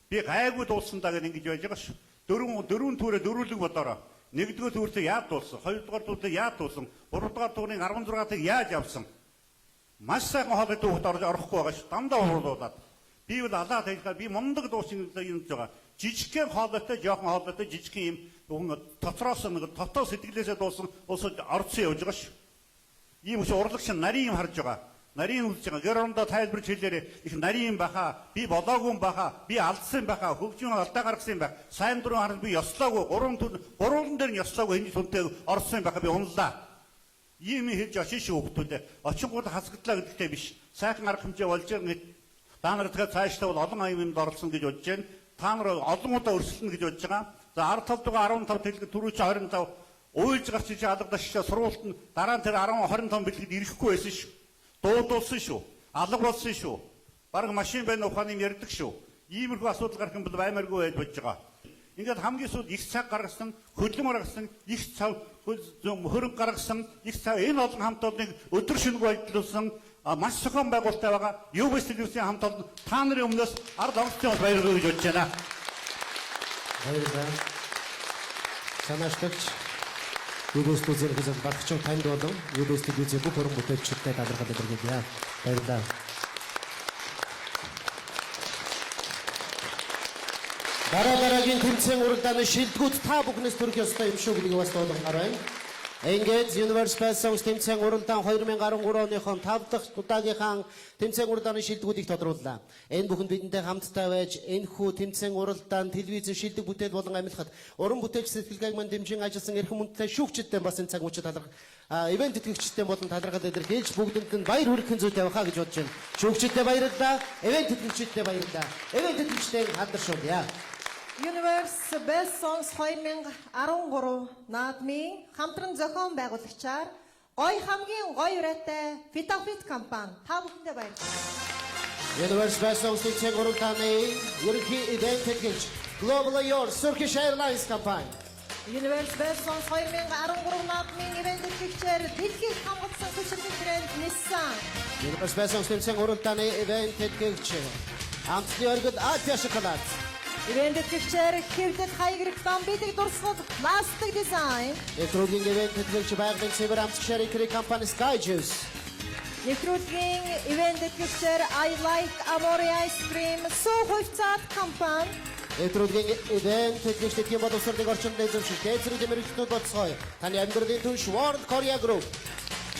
Би гайгүй дуулсандаа гэж ингэж байж байгаа шүү. Дөрвөн түүрээ дөрвөлөг бодоорой. Нэгдүгээр түүртээ яаж дуулсан, хоёрдугаар түүртээ яаж дуулсан, гуравдугаар түүрийн 16-ыг яаж авсан. Маш сайхан хоолой дуугт орж орохгүй байгаа шүү. Дандаа уруулаад. Би бол алаад хэлэхээр би мундаг дуучин юм байгаа. Жижигхэн хоолойтой, жоохон хоолойтой, жижигхэн юм дотроос нэг дотоо сэтгэлээсээ дуусан уусаж орцсон явж байгаа шүү. Ийм их урлагч нарийн юм харж байгаа. Нарийн үлж байгаа. Гэрөндөө тайлбарч хэлээрээ их нарийн баха, би болоогүй баха, би алдсан баха, хөгжим алдаа гаргасан байх. Сайн дурын хараад би ёслоогүй, гурван дээр нь ёслоогүй энэ түнтэй орсон баха би унлаа. Ийм хэлж очиж хүүхдүүдээ очингууд хасагдлаа гэдэгтэй биш. Сайхан арга хэмжээ болж байгаа. Та нар тэгэхээр цаашдаа бол олон аюумд орсон гэж бодож байна. Та нар олон удаа өрсөлдөнө гэж бодож байгаа. За 10 дугаар 15 тэлэг түрүү чи 25 уйлж гарч иж алгадашчаа сургуульд нь дараа нь тэр 10 25 бэлгэд ирэхгүй байсан шүү. Дуудуулсан шүү. Алга болсон шүү. Бараг машин байна ухааны ярьдаг шүү. Иймэрхүү асуудал гарах юм бол баймаргүй байж бодож байгаа. Ингээд хамгийн сүүлд их цаг гаргасан, хөдөлгөөн гаргасан, их цаг хөрөнгө гаргасан, их цаг энэ олон хамт олныг өдөр шөнөгүй ажиллуулсан маш зохион байгуулалттай байгаа. UBS телевизийн хамт олон та нарын өмнөөс ард онгоцны баярлалаа гэж бодож байна. Баярлалаа. Санаачлагч UBS телевизийн хэсэг багч танд болон UBS телевизийн бүх уран бүтээлчдтэй талархал илэрхийлье. Баярлалаа. Дараагийн тэмцээн уралдааны шилдэгүүд та бүхнээс төрөх ёстой юм шүү гэдгийг бас ойлгомоор байна. Ингээд Universe Best Songs тэмцээн уралдаан 2013 оныхон 5 дахь удаагийнхаа тэмцээн уралдааны шилдэгүүдийг тодрууллаа. Энэ бүхэнд бидэнтэй хамтдаа байж энэхүү тэмцээн уралдаан телевизэн шилдэг бүтээл болон амилахад уран бүтээлч сэтгэлгээг мань дэмжин ажилласан эрхэм хүндтэй шүүгчдтэй бас энэ цаг мөчид талархах ивент тэтгэгчдтэй болон талархал илэрхийлж бүгдэнд нь баяр хүргэхийн зүйтэй явахаа гэж бодож байна. Шүүгчдтэй баярлалаа, ивент тэтгэгчдтэй баярлалаа. Ивент тэтгэгчдээ хандаршуулъя. Universe Best Songs 2013 наадмын хамтран зохион байгуулагчаар гоё хамгийн гоё урайтай Fitafit компани та бүхэндээ баярлалаа. Universe Best Songs тэмцээн уралдааны ерөнхий ивент тэтгэгч Global Yours Turkish Airlines компани. Universe Best Songs 2013 наадмын ивент тэтгэгчээр дэлхийд хамгаалсан хүчирхэг брэнд Nissan. Universe Best Songs тэмцээн уралдааны ивент тэтгэгч Амтны өргөд Азия шоколад. Ивент тэтгэгчээр хэвдэт хаяграх бамбидэг дурсгал пластик дизайн. Нэвтрүүлгийн ивент тэтгэгч байгалийн цэвэр амтгшэр икри компани Sky Juice. Нэвтрүүлгийн ивент тэтгэгчээр I Like Amore Ice Cream Сухойцат компани. Нэвтрүүлгийн ивент тэтгэгчид юм боловсролын орчинд эзэмшил Тэзрүүдийн мэрэгчлүүд боцгоё. Таны амьдралын түнш World Korea Group.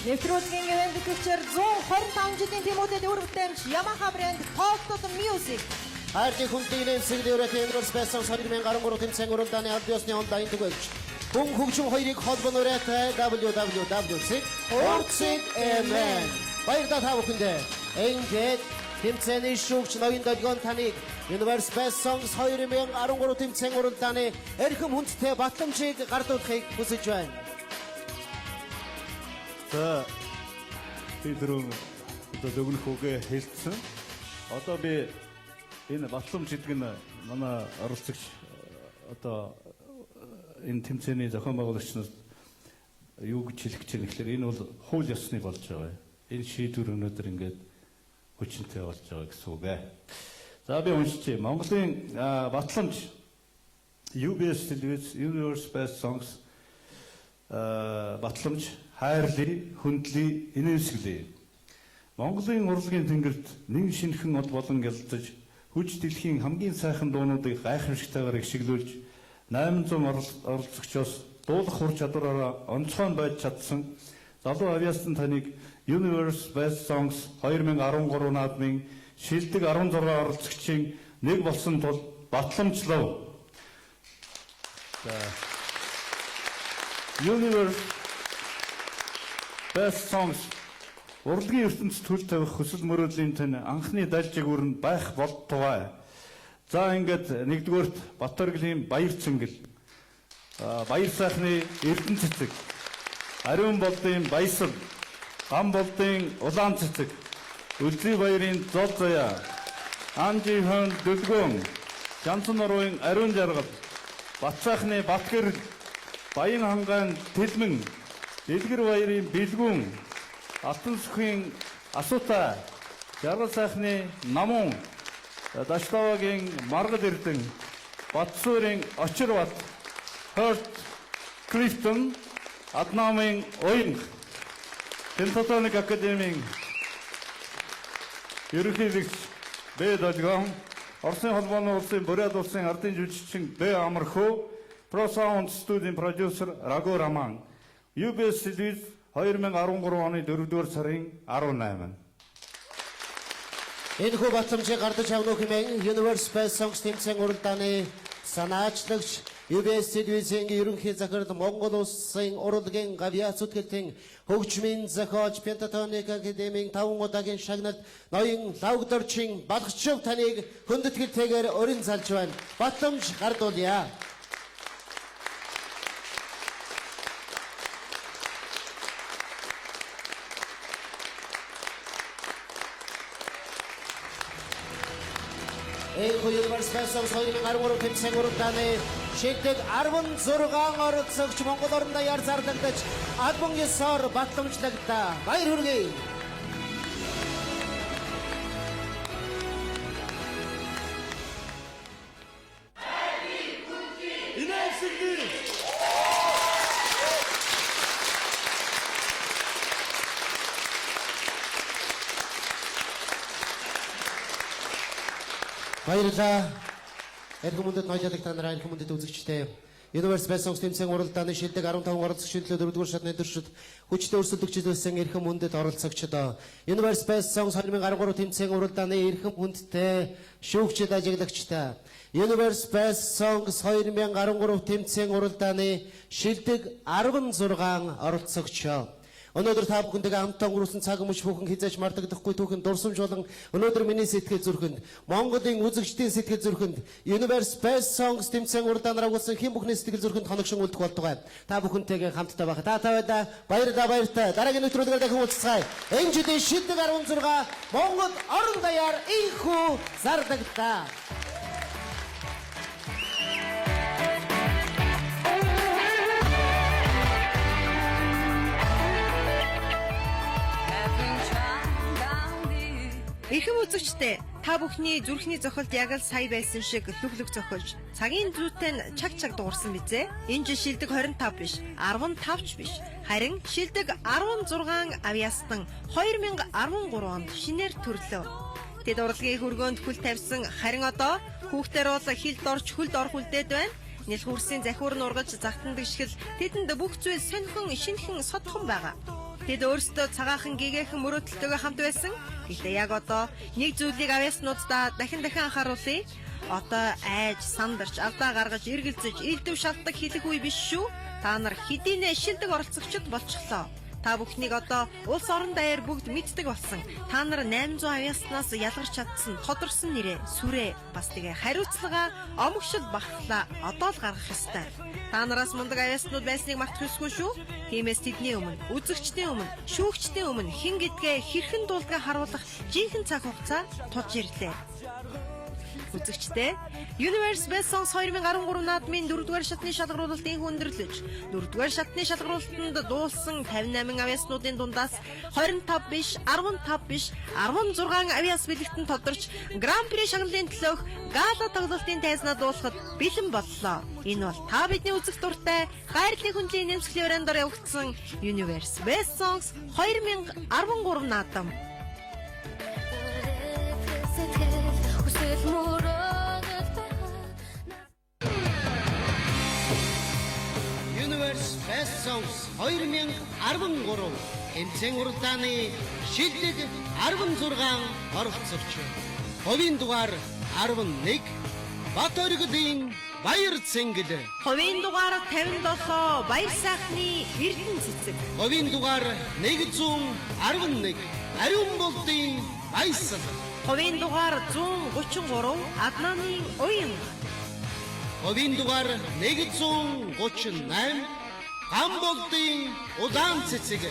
Нэвтрүүлгийн ивент төвчээр 125 жилийн тэмүүлэлд өр бүтээмж Yamaha брэнд Talk to the Music. Хайртай хүндэтгэл нэмсэг дэврэх Universe Best Songs 2013 тэмцээн уралдааны аль ёсны онлайн түгээлж хүн хөгжим хоёрыг холбооноор www.org.mn баярлалаа та бүхэндээ. Ингээд тэмцээний шүүгч ноён долгион таныг Universe Best Songs 2013 тэмцээн уралдааны эрхэм хүндтэй батламжийг гардуулахыг хүсэж байна. За би түрүүн зөвгөнөх үгээ хэлсэн. Одоо би энэ батламж гэдэг нь манай оролцогч одоо энэ тэмцээний зохион байгуулагчнаас юу гэж хэлэх гэж байна гэхээр энэ бол хууль ёсны болж байгаа. Энэ шийдвэр өнөөдөр ингээд хүчинтэй болж байгаа гэсэн үг ээ. За би уншчихъя. Монголын батламж UBS телевиз Universe Best Songs батламж хайрлие, хүндлие, инээмсэглэе. Монголын урлагийн тэнгэрт нэг шинэхэн од болон гялдаж хүч дэлхийн хамгийн сайхан дуунуудыг гайхамшигтайгаар ишиглүүлж 800 оролцогчоос дуулах хур чадвараараа онцгой байж чадсан залуу авиастан таныг Universe Best Songs 2013 наадмын шилдэг 16 оролцогчийн нэг болсон тул батламжлав. Universe Best Songs урлагийн ертөнцид хөл тавих хүсэл мөрөөдлийн тань анхны дальжиг өрн байх болтугай. За ингээд нэгдүгээрт Батөргөлийн баяр цэнгэл, баяр сайхны эрдэнэ цэцэг, ариун болдын баясал, гам болдын улаан цэцэг, Үлзий баярын зол заяа, Анжи хон дүлгөөн, Жансан нурууын ариун жаргал, Бат сайхны батгэр, Баян хангаан тэлмэн, Дэлгэр баярын бэлгүүн, Алтан сүхийн асуутай, Жаргал сайхны намун, Даштавагийн маргал эрдэн, Батсуурын очир бат, Хörт Клифтон, Аднамын уянг, Пентатоник академийн ерөнхийлөгч Б Долгион, Оросын холбооны улсын Бурят улсын ардын жүжигчин Б Амархуу, Pro Sound студийн продюсер Рагу Раман, UBS телевиз 2013 оны 4-р сарын 18. Энэхүү батламжийг гардаж авах хэмээн Universe Best Songs тэмцээн уралдааны санаачлагч UBS телевизийн ерөнхий захирал Монгол улсын урлагийн авиац зүтгэлтийн хөгжмийн зохиолч Пентатоник академийн 5 удаагийн шагналд ноён лавгдорчин балгачев таныг хүндэтгэлтэйгээр өрн залж байна. Батламж гардуулъя. Universe Best Songs 2013 тэмцээн уралдааны шилдэг 16 оролцогч Монгол орнд даяар зарлагдаж альбом ёсоор батламжлагдлаа. Баяр хүргэе. Баярлалаа. Эрхэм мөндөд ноёлог та нараа эрхэм мөндөд үзэгчтэй. Universe Best Songs тэмцээн уралдааны шилдэг 15 оролцогчид 4-р шатны төршид хүчтэй өрсөлдөгчд байсан эрхэм мөндөд оролцогчид Universe Best Songs 2013 тэмцээн уралдааны эрхэм хүндтэй шүүгчд ажиглагчтай. Universe Best Songs 2013 тэмцээн уралдааны шилдэг 16 оролцогч. Өнөөдөр та бүхэндээ хамтдаа өнгөрүүлсэн цаг мөч бүхэн хязгаарч мартагдахгүй түүхэн дурсамж болон өнөөдөр миний сэтгэл зүрхэнд Монголын үзэгчдийн сэтгэл зүрхэнд Universe Best Songs тэмцээн уралдаанаар агуулсан хэн бүхний сэтгэл зүрхэнд хоногшин үлдэх болтугай. Та бүхэнтэйгээ хамтдаа байх. Та тавайда баярлалаа баяртай. Дараагийн нэвтрүүлгээр дахин уулзцгаая. Энэ жилийн шилдэг 16 Монгол орон даяар инхүү зарлагдлаа. Эрхэм үзэгчдээ та бүхний зүрхний зохиолд яг л сая байсан шиг лүглэг зохиолж цагийн зүйтэй нь чаг дуурсан бизээ. Энэ жил шилдэг 25 биш, 15 ч биш. Харин шилдэг 16 авиастан 2013 онд шинээр төрлөө. Тэд урлагийн хөргөөнд хүл тавьсан харин одоо хүүхдэр бол хилд орж хөлд орох үлдээд байна. Нэлхүүрсийн захиур нургаж захтандаг шиг л тэдэнд бүх зүйл сонирхон шинхэн содхон байгаа. Тэд өөрсдөө цагаахан гэгээхэн мөрөөдөлтөйгөө хамт байсан. Гэхдээ яг одоо нэг зүйлийг авьяаснуудаа дахин анхааруулъя. Одоо айж, сандарч, алдаа гаргаж, эргэлзэж, илдэв шалтдаг хэлэх үе биш шүү. Та нар хэдийнэ шилдэг оролцогчд болчихлоо. Та бүхнийг одоо улс орон даяар бүгд мэддэг болсон. Та нар 800 авьяаснаас ялгарч чадсан тодорсон нэрээ, сүрээ, бас тэгээ хариуцлага, омогшил бахлаа одоо л гаргах ёстой. Та нараас мундаг авьяаснууд байсныг мартах ёсгүй шүү. Тиймээс тэдний өмнө, үзэгчдийн өмнө, шүүгчдийн өмнө хэн гэдгээ хэрхэн дуулдгаа харуулах жинхэнэ цаг хугацаа тулж ирлээ. Үзэгчдээ Universe Best Songs 2013 наадмын 4-р шатны шалгаруулалт инх өндөрлөж 4-р шатны шалгаруулалтанд дуулсан 58 авьяаснуудын дундаас 25 биш, 15 биш, 16 авьяас бэлэгтэн тодорч Гран-при шагналын төлөөх гала тоглолтын тайзнаа дуулахад бэлэн боллоо. Энэ бол та бидний үзэх дуртай хайрлын хүндлэлийн нэмсглийн бариандаар явагдсан Universe Best Songs 2013 наадам. Universe Best Songs 2013 тэмцээн уралдааны шилдэг 16 оролцогч. Хувийн дугаар 11 Бат оргилын Баяр цэнгэл. Хувийн дугаар 57 Баяр сайхны Эрдэнэ цэцэг. Хувийн дугаар 111 Ариун болдын Баясал. Хувийн дугаар 133 Аднаны уян. Хувийн дугаар 138 Гамболдын Удаан цэцэг.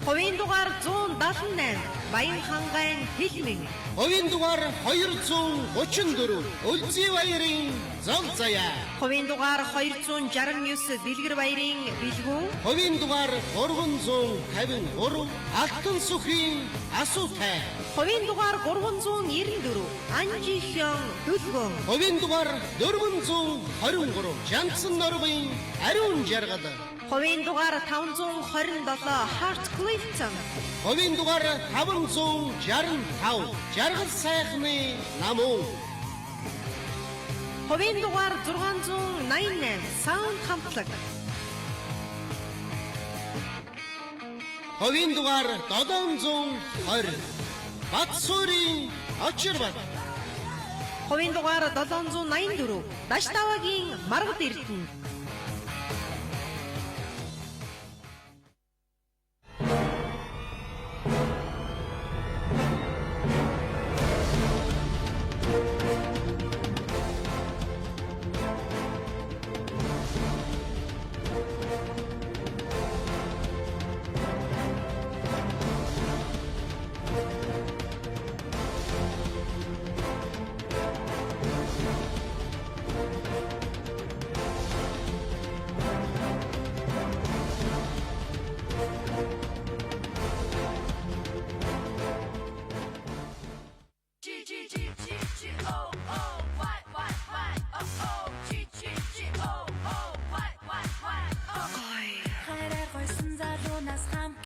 Хувийн дугаар 178 Баян хангайн Хилмэн. Хувийн дугаар 234 Үлзий баярын Зол заяа. Хувийн дугаар 269 Бэлгэр баярын Бэлгүүн. Хувийн дугаар 353 Алтан сүхийн Асуутай. Хувийн дугаар 394 Анжихён Дүлгөн. Хувийн дугаар 423 Жанцсан Норвын Ариун жаргал. Хувийн дугаар 527 Heart Clifton. Хувийн дугаар 565 Жаргал сайхны Намуу. Хувийн дугаар 688 Sound хамтлаг. Хувийн дугаар 720 Батсуурийн Очирбат. Хувийн дугаар 784 Даштавагийн Маргад Эрдэнэ.